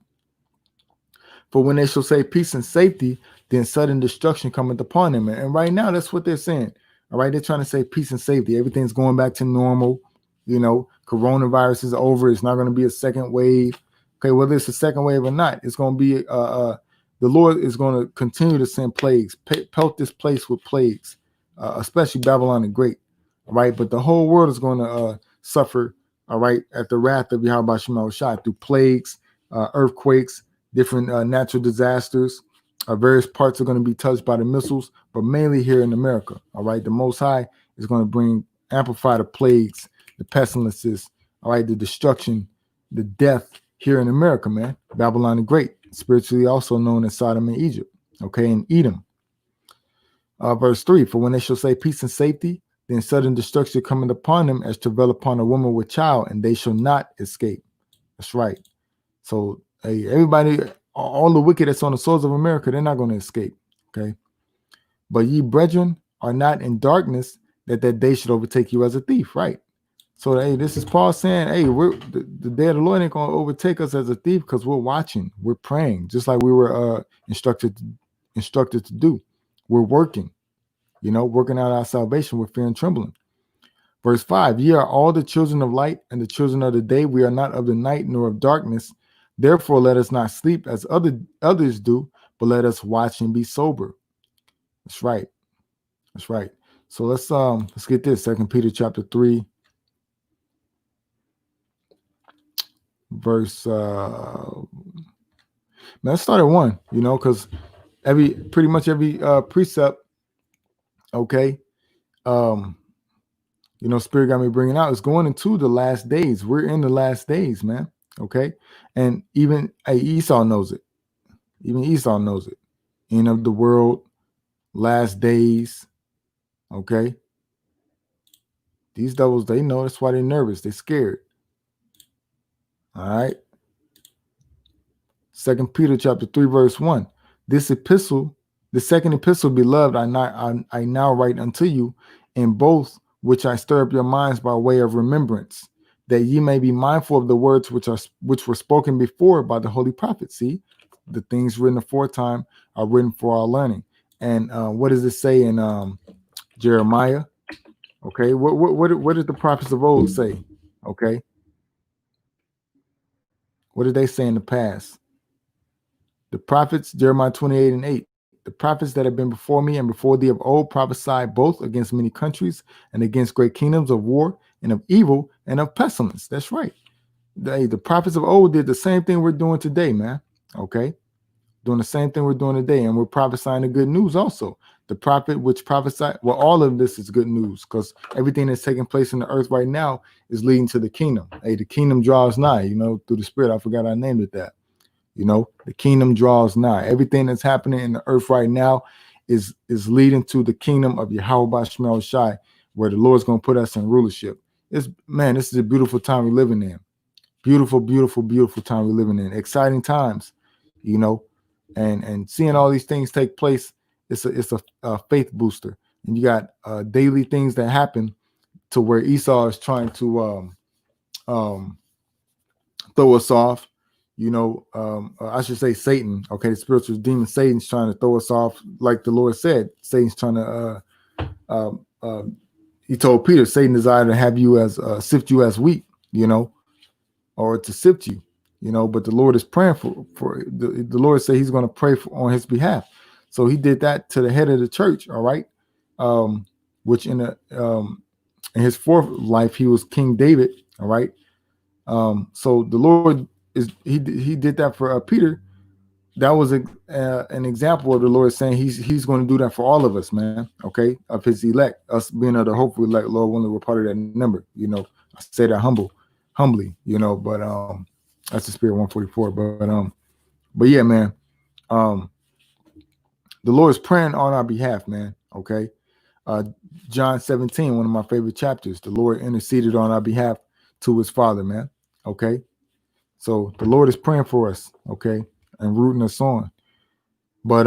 For when they shall say peace and safety, then sudden destruction cometh upon them. And right now, that's what they're saying. All right, they're trying to say peace and safety. Everything's going back to normal. Coronavirus is over. It's not going to be a second wave. Okay, whether it's a second wave or not, it's going to be the Lord is going to continue to send plagues, pelt this place with plagues, especially Babylon the Great. All right, but the whole world is going to suffer. All right, at the wrath of YAHAWASHI through plagues, earthquakes, different natural disasters. Various parts are going to be touched by the missiles, but mainly here in America. All right, the Most High is going to amplify the plagues, the pestilences, all right, the destruction, the death here in America, man. Babylon the Great, spiritually also known as Sodom and Egypt, okay, and Edom. Verse 3, for when they shall say peace and safety, then sudden destruction coming upon them as travail upon a woman with child, and they shall not escape. That's right. So, hey, everybody, all the wicked that's on the soils of America, they're not going to escape, okay? But ye brethren are not in darkness, that day should overtake you as a thief, right? So, hey, this is Paul saying, hey, the day of the Lord ain't going to overtake us as a thief because we're watching, we're praying, just like we were instructed to do. We're working, working out our salvation with fear and trembling. Verse 5, ye are all the children of light and the children of the day. We are not of the night nor of darkness. Therefore, let us not sleep as others do, but let us watch and be sober. That's right. That's right. So let's get this. 2 Peter chapter 3, verse let's start at 1, because pretty much every precept, okay, Spirit got me bringing out is going into the last days. We're in the last days, man. Okay. And even Esau knows it. Even Esau knows it. End of the world, last days. Okay. These devils, they know. That's why they're nervous. They're scared. All right. 2 Peter chapter 3, verse 1. This epistle, the second epistle, beloved, I now write unto you, in both which I stir up your minds by way of remembrance, that ye may be mindful of the words which were spoken before by the holy prophets. See, the things written aforetime are written for our learning. And what does it say in Jeremiah? Okay, what did the prophets of old say? Okay, what did they say in the past? The prophets, Jeremiah 28:8. The prophets that have been before me and before thee of old prophesied both against many countries and against great kingdoms of war and of evil and of pestilence. That's right. The prophets of old did the same thing we're doing today, man. Okay. Doing the same thing we're doing today. And we're prophesying the good news also. The prophet which prophesied, well, all of this is good news because everything that's taking place in the earth right now is leading to the kingdom. Hey, the kingdom draws nigh, through the Spirit. I forgot I named it that. The kingdom draws nigh. Everything that's happening in the earth right now is leading to the kingdom of YAHAWASHI, where the Lord's going to put us in rulership. This is a beautiful time we're living in. Beautiful, beautiful, beautiful time we're living in. Exciting times, and seeing all these things take place, it's a faith booster. And you got daily things that happen to where Esau is trying to throw us off. I should say Satan. Okay, the spiritual demon Satan's trying to throw us off, like the Lord said. Satan's trying to. He told Peter, Satan desired to have you as sift you as wheat, or to sift you, But the Lord is praying for the Lord said He's going to pray on his behalf. So He did that to the head of the church. All right, which in his fourth life he was King David. All right. So the Lord he did that for Peter, that was an example of the Lord saying he's going to do that for all of us, man. Okay, of his elect, us being of the hopeful elect, Lord willing, we're part of that number. You know, I say that humbly, you know, but that's the spirit 144. But yeah, man, um, the Lord is praying on our behalf, man. Okay, uh, John 17, one of my favorite chapters. The Lord interceded on our behalf to his Father, man. Okay, so the Lord is praying for us, okay, and rooting us on. But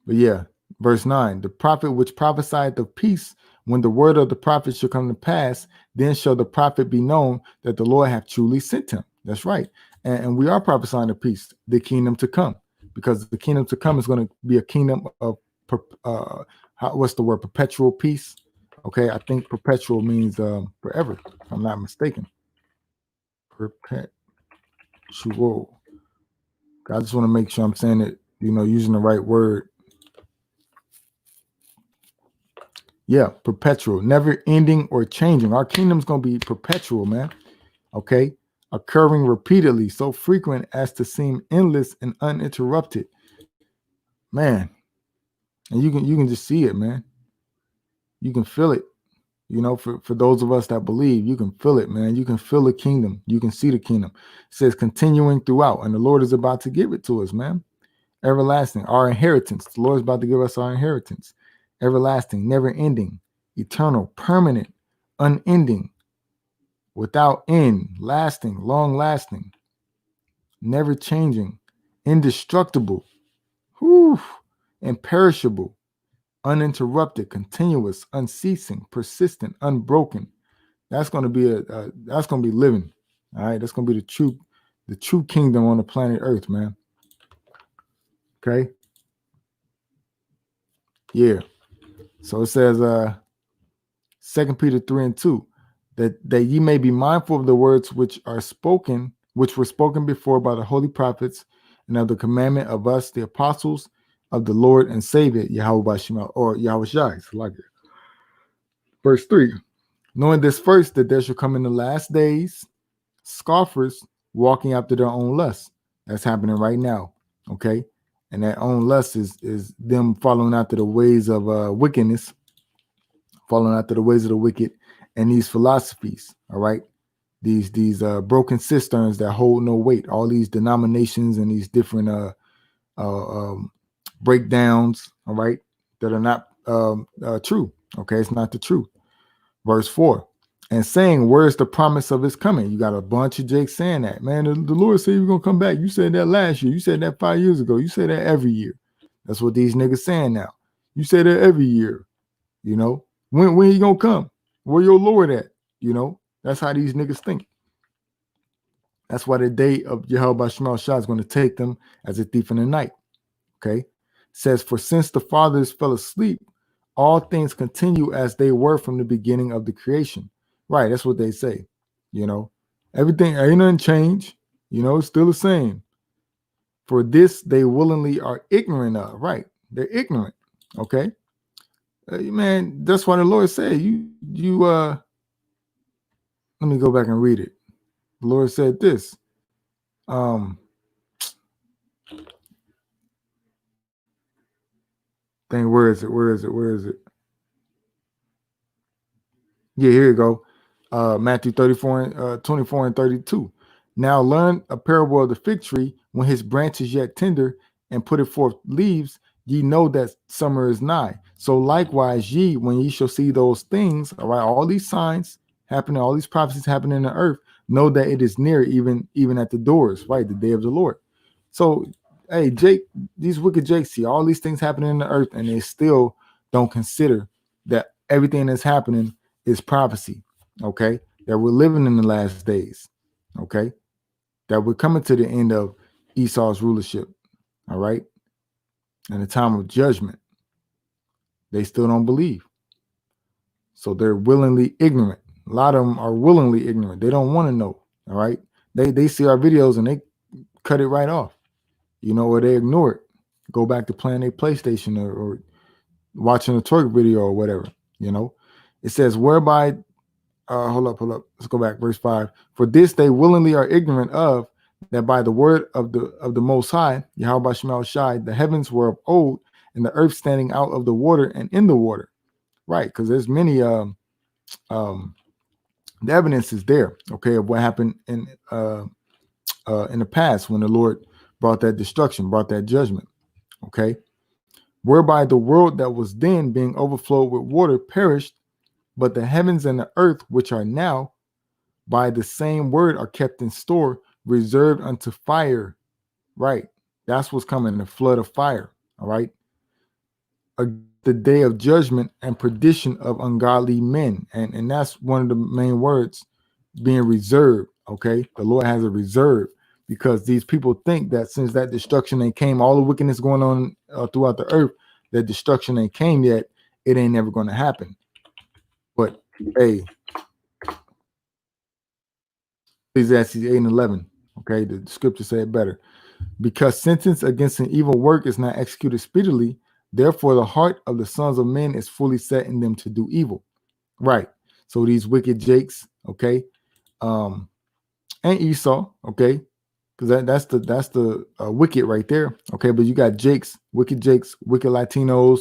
yeah, verse 9, the prophet which prophesied of peace, when the word of the prophet shall come to pass, then shall the prophet be known that the Lord hath truly sent him. That's right. And we are prophesying of peace, the kingdom to come, because the kingdom to come is going to be a kingdom of what's the word? Perpetual peace. Okay, I think perpetual means forever, if I'm not mistaken. Perpetual. I just want to make sure I'm saying it, you know, using the right word. Yeah, perpetual, never ending or changing. Our kingdom's going to be perpetual, man. Okay, occurring repeatedly, so frequent as to seem endless and uninterrupted. Man, and you can just see it, man. You can feel it. You know, for those of us that believe, you can feel it, man. You can feel the kingdom. You can see the kingdom. It says continuing throughout, and the Lord is about to give it to us, man. Everlasting, our inheritance. The Lord is about to give us our inheritance. Everlasting, never ending, eternal, permanent, unending, without end, lasting, long lasting, never changing, indestructible, whew, imperishable, uninterrupted, continuous, unceasing, persistent, unbroken. That's going to be that's going to be living. All right, that's going to be the true kingdom on the planet Earth, man. Okay. Yeah. So it says 2 Peter 3 and 2, that ye may be mindful of the words which were spoken before by the holy prophets, and of the commandment of us, the apostles of the Lord and Savior, YAHAWASHI, or YAHAWASHI. Like it. Verse 3, knowing this first, that there shall come in the last days scoffers walking after their own lusts. That's happening right now. Okay. And that own lust is them following after the ways of wickedness, following after the ways of the wicked, and these philosophies. All right. These broken cisterns that hold no weight, all these denominations and these different breakdowns, all right, that are not true. Okay, it's not the truth. Verse 4, and saying, where's the promise of his coming? You got a bunch of jakes saying that, man. The Lord said you're gonna come back. You said that last year. You said that 5 years ago. You said that every year. That's what these niggas saying now. You say that every year. You know, when he gonna come? Where your Lord at? You know, that's how these niggas think. That's why the day of YAHAWASHI is going to take them as a thief in the night. Okay. It says, for since the fathers fell asleep, all things continue as they were from the beginning of the creation. Right. That's what they say. You know, everything ain't nothing changed. You know, it's still the same. For this they willingly are ignorant of. Right. They're ignorant. Okay. Man, that's why the Lord said, let me go back and read it. The Lord said this. Dang, where is it? Yeah, here you go. Matthew 34, 24 and 32. Now learn a parable of the fig tree. When his branch is yet tender and put it forth leaves, ye know that summer is nigh. So likewise, ye, when ye shall see those things, all right, all these signs happening, all these prophecies happening in the earth, know that it is near, even at the doors, right, the day of the Lord. So, hey, Jake, these wicked Jakes see all these things happening in the earth, and they still don't consider that everything that's happening is prophecy, okay? That we're living in the last days, okay? That we're coming to the end of Esau's rulership, all right? And the time of judgment. They still don't believe. So they're willingly ignorant. A lot of them are willingly ignorant. They don't want to know, all right? They see our videos and they cut it right off, you know, or they ignore it. Go back to playing their PlayStation or watching a twerk video or whatever, you know? It says, whereby hold up. Let's go back. Verse 5. For this they willingly are ignorant of, that by the word of the Most High, Yahweh Shema Shai, the heavens were of old, and the earth standing out of the water and in the water. Right, because there's many the evidence is there, okay, of what happened in the past when the Lord brought that destruction, brought that judgment, okay, whereby the world that was then being overflowed with water perished, but the heavens and the earth, which are now by the same word, are kept in store, reserved unto fire. Right, that's what's coming, the flood of fire. All right, the day of judgment and perdition of ungodly men, and that's one of the main words, being reserved. Okay, the Lord has a reserve, because these people think that since that destruction ain't came, all the wickedness going on throughout the earth, that destruction ain't came yet, it ain't never going to happen. But hey, Ecclesiastes 8 and 11, okay, the scripture said better, because sentence against an evil work is not executed speedily, therefore the heart of the sons of men is fully set in them to do evil. Right, so these wicked jakes, okay, and Esau, okay, because that's the wicked right there, okay. But you got wicked Latinos,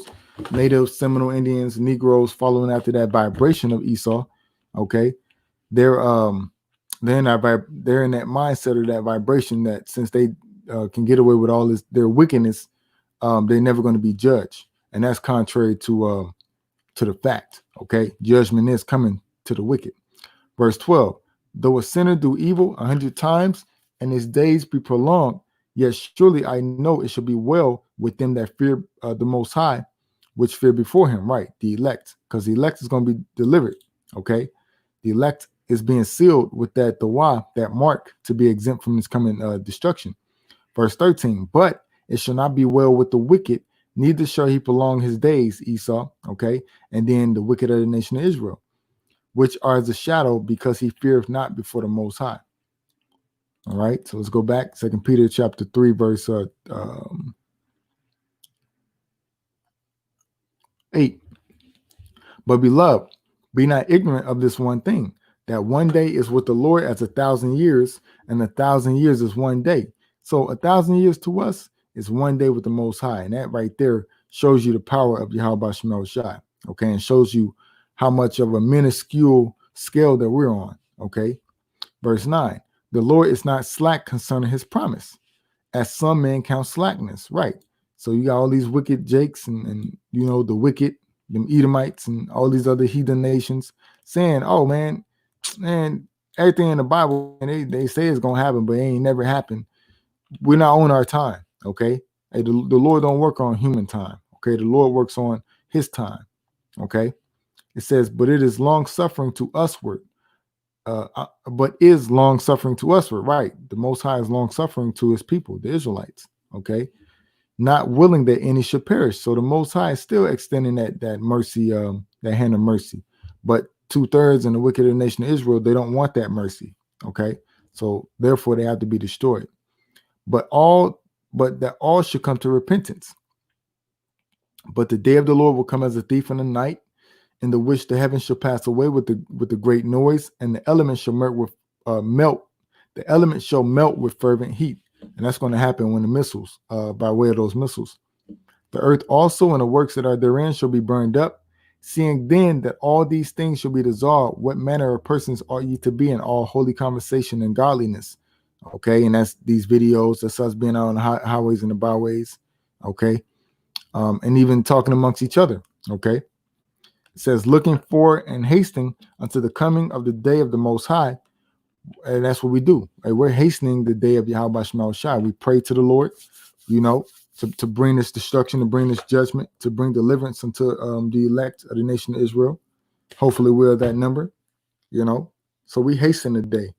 Native Seminole Indians, Negroes following after that vibration of Esau, okay. They're in that mindset, or that vibration, that since they can get away with all their wickedness, they're never going to be judged, and that's contrary to the fact. Okay, judgment is coming to the wicked. Verse 12: though a sinner do evil 100 times, and his days be prolonged, yet surely I know it shall be well with them that fear the Most High, which fear before him. Right, the elect, because the elect is going to be delivered. Okay, the elect is being sealed with that dawah, that mark, to be exempt from this coming destruction. Verse 13: but it shall not be well with the wicked, neither shall he prolong his days, Esau. Okay, and then the wicked of the nation of Israel, which are as a shadow, because he feareth not before the Most High. All right, so let's go back. 2 Peter chapter 3, verse 8. But beloved, be not ignorant of this one thing, that one day is with the Lord as 1,000 years, and 1,000 years is one day. So 1,000 years to us is one day with the Most High, and that right there shows you the power of Yahweh Shema Shai. Okay, and shows you how much of a minuscule scale that we're on. Okay, verse 9: the Lord is not slack concerning his promise, as some men count slackness. Right, so you got all these wicked jakes, and you know, the wicked, them Edomites and all these other heathen nations, saying, oh man, everything in the Bible, and they say it's gonna happen, but it ain't never happened. We're not on our time. Okay, hey, the Lord don't work on human time. Okay, the Lord works on his time. Okay, it says, but it is long suffering to usward. But is long suffering to usward. Right, the Most High is long suffering to his people, the Israelites. Okay, not willing that any should perish. So the Most High is still extending that mercy, that hand of mercy. But 2/3 in the wicked of the nation of Israel, they don't want that mercy. Okay, so therefore they have to be destroyed. But that all should come to repentance. But the day of the Lord will come as a thief in the night, in the which the heavens shall pass away with the great noise, and the elements shall melt. The elements shall melt with fervent heat. And that's going to happen when the missiles, by way of those missiles. The earth also and the works that are therein shall be burned up. Seeing then that all these things shall be dissolved, what manner of persons ought ye to be in all holy conversation and godliness? Okay, and that's these videos, that's us being out on the highways and the byways. Okay, and even talking amongst each other. Okay, it says, looking for and hasting unto the coming of the day of the Most High. And that's what we do. Right? We're hastening the day of Yahweh Shema Shai. We pray to the Lord, you know, to bring this destruction, to bring this judgment, to bring deliverance unto the elect of the nation of Israel. Hopefully we're that number, you know. So we hasten the day.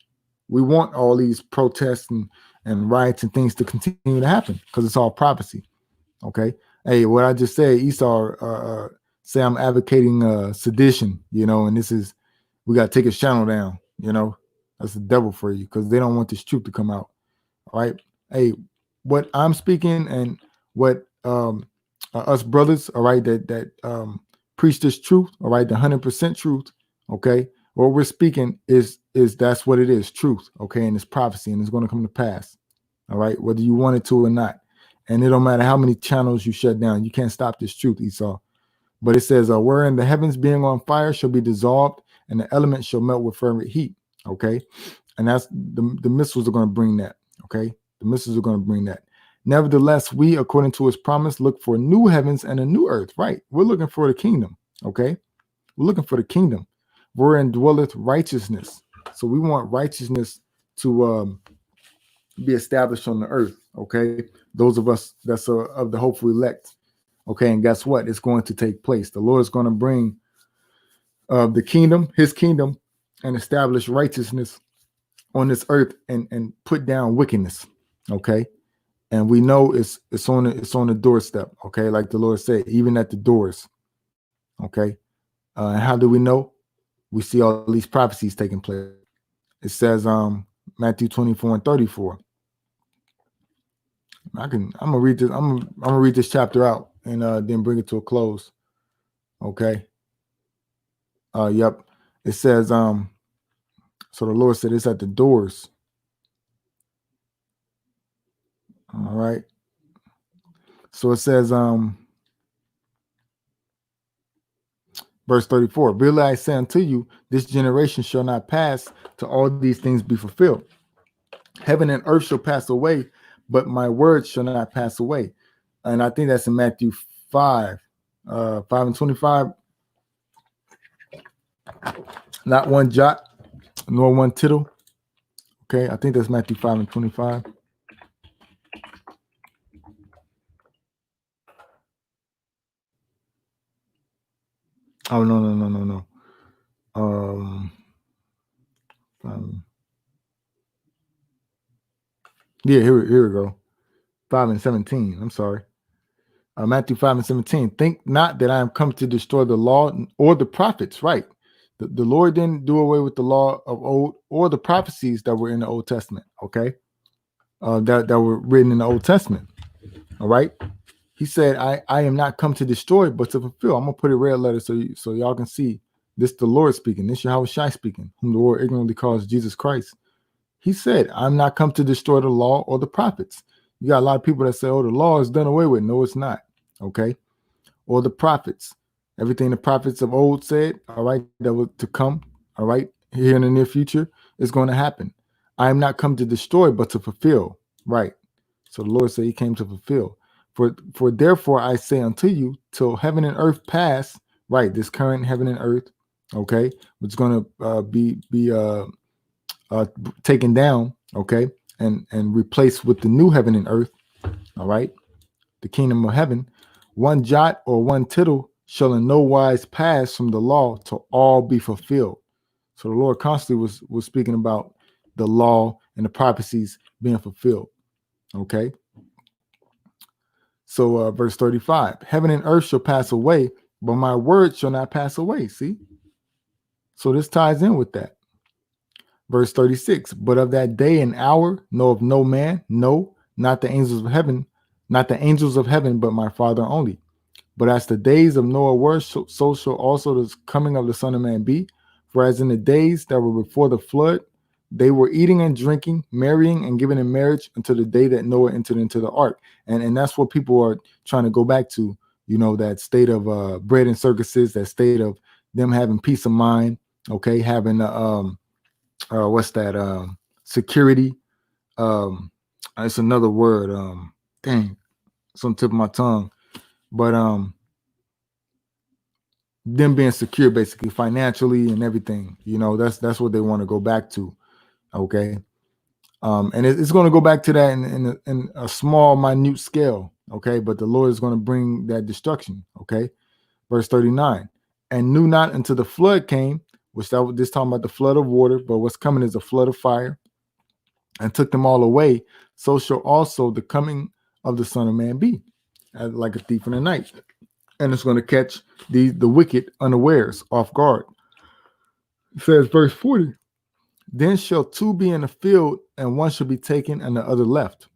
We want all these protests and riots and things to continue to happen, because it's all prophecy. Okay. Hey, what I just said, Esau say I'm advocating sedition, you know, and we got to take his channel down, you know. That's the devil for you, because they don't want this truth to come out. All right. Hey, what I'm speaking and what us brothers, all right, that preach this truth, all right, the 100% truth, okay, what we're speaking is that's what it is, truth, okay, and it's prophecy, and it's going to come to pass. All right, whether you want it to or not. And it don't matter how many channels you shut down, you can't stop this truth, Esau. But it says, wherein the heavens being on fire shall be dissolved, and the elements shall melt with fervent heat. Okay, and that's the missiles are going to bring that. Okay, the missiles are going to bring that. Nevertheless, we, according to his promise, look for new heavens and a new earth. Right, we're looking for the kingdom. Okay, we're looking for the kingdom wherein dwelleth righteousness. So we want righteousness to be established on the earth. Okay, those of us that's of the hopeful elect. Okay, and guess what? It's going to take place. The Lord is going to bring the kingdom, his kingdom, and establish righteousness on this earth and put down wickedness. Okay, and we know it's on the doorstep. Okay, like the Lord said, even at the doors. Okay, and how do we know? We see all these prophecies taking place. It says Matthew 24:34. I'm gonna read this. I'm gonna read this chapter out and then bring it to a close. Okay. Yep. It says so the Lord said it's at the doors. All right. So it says verse 34, verily I say unto you, this generation shall not pass till all these things be fulfilled. Heaven and earth shall pass away, but my words shall not pass away. And I think that's in Matthew 5, 5:25. Not one jot, nor one tittle. Okay, I think that's Matthew 5:25. Oh, no. Yeah, here we go. 5:17. I'm sorry. Matthew 5:17. Think not that I am come to destroy the law or the prophets. Right. The Lord didn't do away with the law of old or the prophecies that were in the Old Testament. Okay. That were written in the Old Testament. All right. He said, I am not come to destroy, but to fulfill. I'm gonna put a red letter so y'all can see this. The Lord speaking. This YAHAWASHI speaking, whom the Lord ignorantly calls Jesus Christ. He said, I'm not come to destroy the law or the prophets. You got a lot of people that say, oh, the law is done away with. No, it's not. Okay. Or the prophets. Everything the prophets of old said, all right, that was to come, all right, here in the near future is going to happen. I am not come to destroy, but to fulfill. Right. So the Lord said he came to fulfill. For therefore I say unto you, till heaven and earth pass, right, this current heaven and earth, okay, which is going to be taken down, okay, and replaced with the new heaven and earth, all right, the kingdom of heaven. One jot or one tittle shall in no wise pass from the law till all be fulfilled. So the Lord constantly was speaking about the law and the prophecies being fulfilled. Okay. So verse 35, heaven and earth shall pass away, but my word shall not pass away. See? So this ties in with that. Verse 36, but of that day and hour know of no man, no, not the angels of heaven, but my Father only. But as the days of Noah were, so shall also the coming of the Son of Man be. For as in the days that were before the flood, they were eating and drinking, marrying and giving in marriage until the day that Noah entered into the ark. And that's what people are trying to go back to, you know, that state of bread and circuses, that state of them having peace of mind, okay, having security. It's another word. Dang, it's on the tip of my tongue. But them being secure basically financially and everything, you know, that's what they want to go back to. Okay. And it's going to go back to that in a small, minute scale. Okay. But the Lord is going to bring that destruction. Okay. Verse 39, and knew not until the flood came, which this talking about the flood of water, but what's coming is a flood of fire, and took them all away. So shall also the coming of the Son of Man be, like a thief in the night. And it's going to catch the wicked unawares, off guard. It says, verse 40, then shall two be in the field, and one shall be taken and the other left.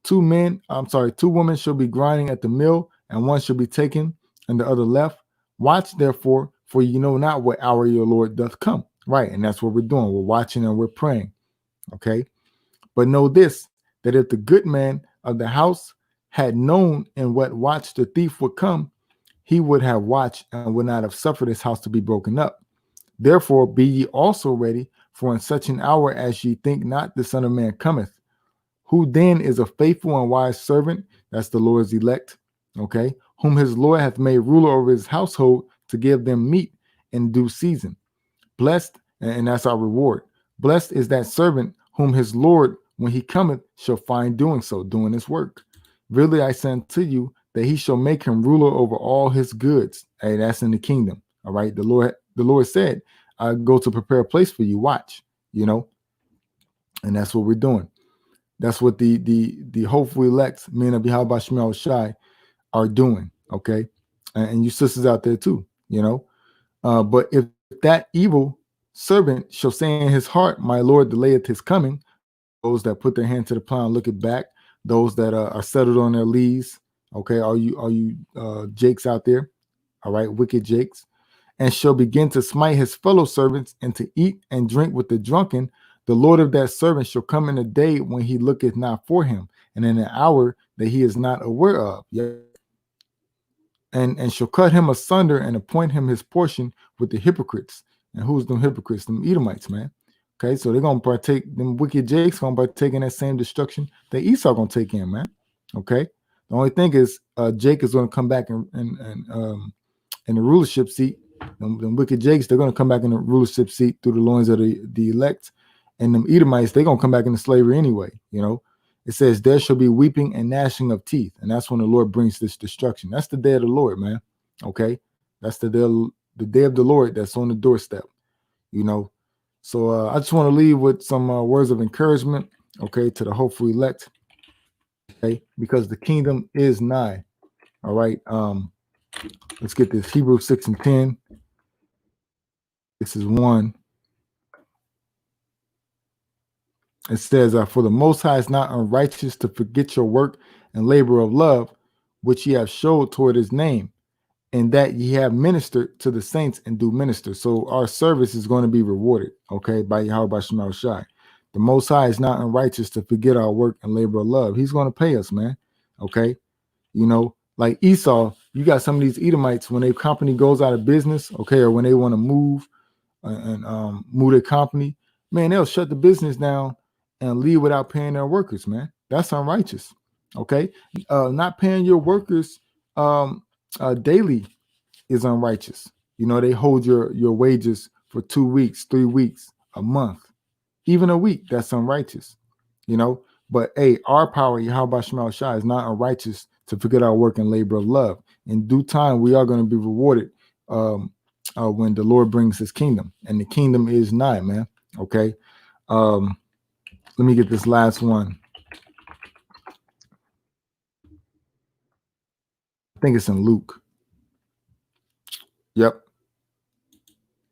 Two women shall be grinding at the mill, and one shall be taken and the other left. Watch therefore, for you know not what hour your Lord doth come. Right. And that's what we're doing. We're watching and we're praying. Okay. But know this, that if the good man of the house had known in what watch the thief would come, he would have watched and would not have suffered his house to be broken up. Therefore, be ye also ready, for in such an hour as ye think not, the Son of Man cometh. Who then is a faithful and wise servant? That's the Lord's elect, okay? Whom his Lord hath made ruler over his household to give them meat in due season. Blessed, and that's our reward. Blessed is that servant whom his Lord, when he cometh, shall find doing so, doing his work. Really I say unto you that he shall make him ruler over all his goods. Hey, that's in the kingdom. All right. The Lord said, I go to prepare a place for you. Watch, and that's what we're doing. That's what the hopeful elect, men of YAHAWASHI, are doing. Okay. And you sisters out there too, but if that evil servant shall say in his heart, my Lord delayeth his coming, those that put their hand to the plow and look it back, those that are settled on their lees, okay, are you Jakes out there, all right, wicked Jakes, and shall begin to smite his fellow servants and to eat and drink with the drunken, the Lord of that servant shall come in a day when he looketh not for him, and in an hour that he is not aware of. And shall cut him asunder and appoint him his portion with the hypocrites. And who's them hypocrites? Them Edomites, man. Okay, so they're gonna partake, them wicked Jakes gonna partake in that same destruction that Esau gonna take in, man. Okay. The only thing is Jake is gonna come back in the rulership seat. Them wicked Jakes, they're gonna come back in the rulership seat through the loins of the elect. And them Edomites, they're gonna come back into slavery anyway, It says, there shall be weeping and gnashing of teeth. And that's when the Lord brings this destruction. That's the day of the Lord, man. Okay. That's the day of the Lord that's on the doorstep, So I just want to leave with some words of encouragement, okay, to the hopeful elect, okay, because the kingdom is nigh. All right. Let's get this. Hebrews 6 and 10. This is 1. It says, for the Most High is not unrighteous to forget your work and labor of love, which ye have showed toward his name, and that ye have ministered to the saints and do minister. So our service is going to be rewarded, okay, by YAHAWASHI. The Most High is not unrighteous to forget our work and labor of love. He's going to pay us, man, okay? Like Esau, you got some of these Edomites, when their company goes out of business, okay, or when they want to move and move their company, man, they'll shut the business down and leave without paying their workers, man. That's unrighteous, okay? Not paying your workers daily is unrighteous. They hold your wages for 2 weeks, 3 weeks, a month, even a week. That's unrighteous, But hey, our power, YAHAWASHI, is not unrighteous to forget our work and labor of love. In due time, we are going to be rewarded when the Lord brings his kingdom, and the kingdom is nigh, man. Okay. Let me get this last one. I think it's in Luke. Yep.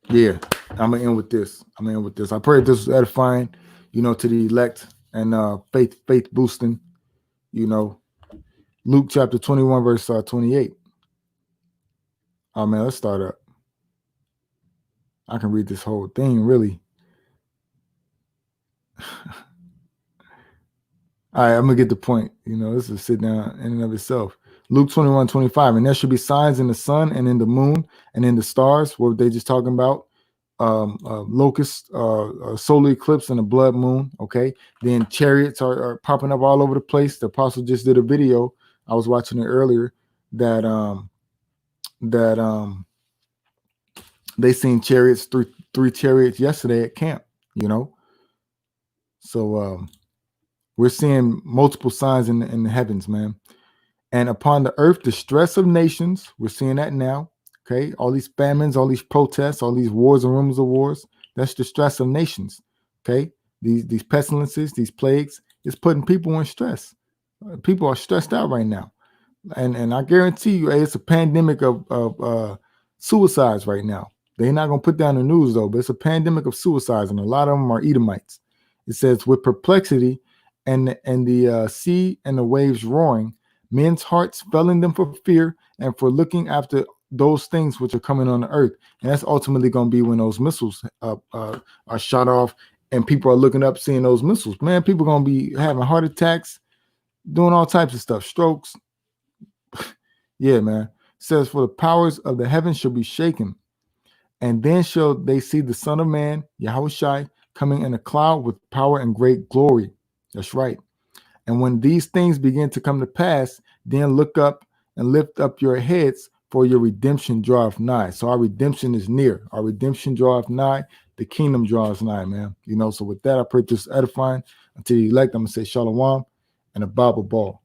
Yeah. I'm gonna end with this. I pray this was edifying, to the elect and faith boosting, Luke chapter 21, verse 28. Oh man, let's start up. I can read this whole thing, really. All right, I'm gonna get the point. This is sit down in and of itself. Luke 21:25, and there should be signs in the sun and in the moon and in the stars. What were they just talking about? Locust, solar eclipse, and a blood moon. Okay, then chariots are popping up all over the place. The apostle just did a video. I was watching it earlier that they seen chariots, three chariots yesterday at camp. So we're seeing multiple signs in the heavens, man. And upon the earth, the stress of nations. We're seeing that now. Okay, all these famines, all these protests, all these wars and rumors of wars. That's the stress of nations. Okay, these pestilences, these plagues, it's putting people in stress. People are stressed out right now, and I guarantee you, it's a pandemic of suicides right now. They're not gonna put down the news though, but it's a pandemic of suicides, and a lot of them are Edomites. It says, with perplexity and the sea and the waves roaring, men's hearts failing them for fear and for looking after those things which are coming on the earth. And that's ultimately going to be when those missiles are shot off and people are looking up, seeing those missiles. Man, people are going to be having heart attacks, doing all types of stuff, strokes. Yeah, man. It says, for the powers of the heavens shall be shaken. And then shall they see the Son of Man, YAHAWASHI, coming in a cloud with power and great glory. That's right. And when these things begin to come to pass, then look up and lift up your heads, for your redemption draweth nigh. So our redemption is near. Our redemption draweth nigh. The kingdom draws nigh, man. You know, so with that, I pray this edifying. Until you elect, I'm going to say Shalawam and a Bible ball.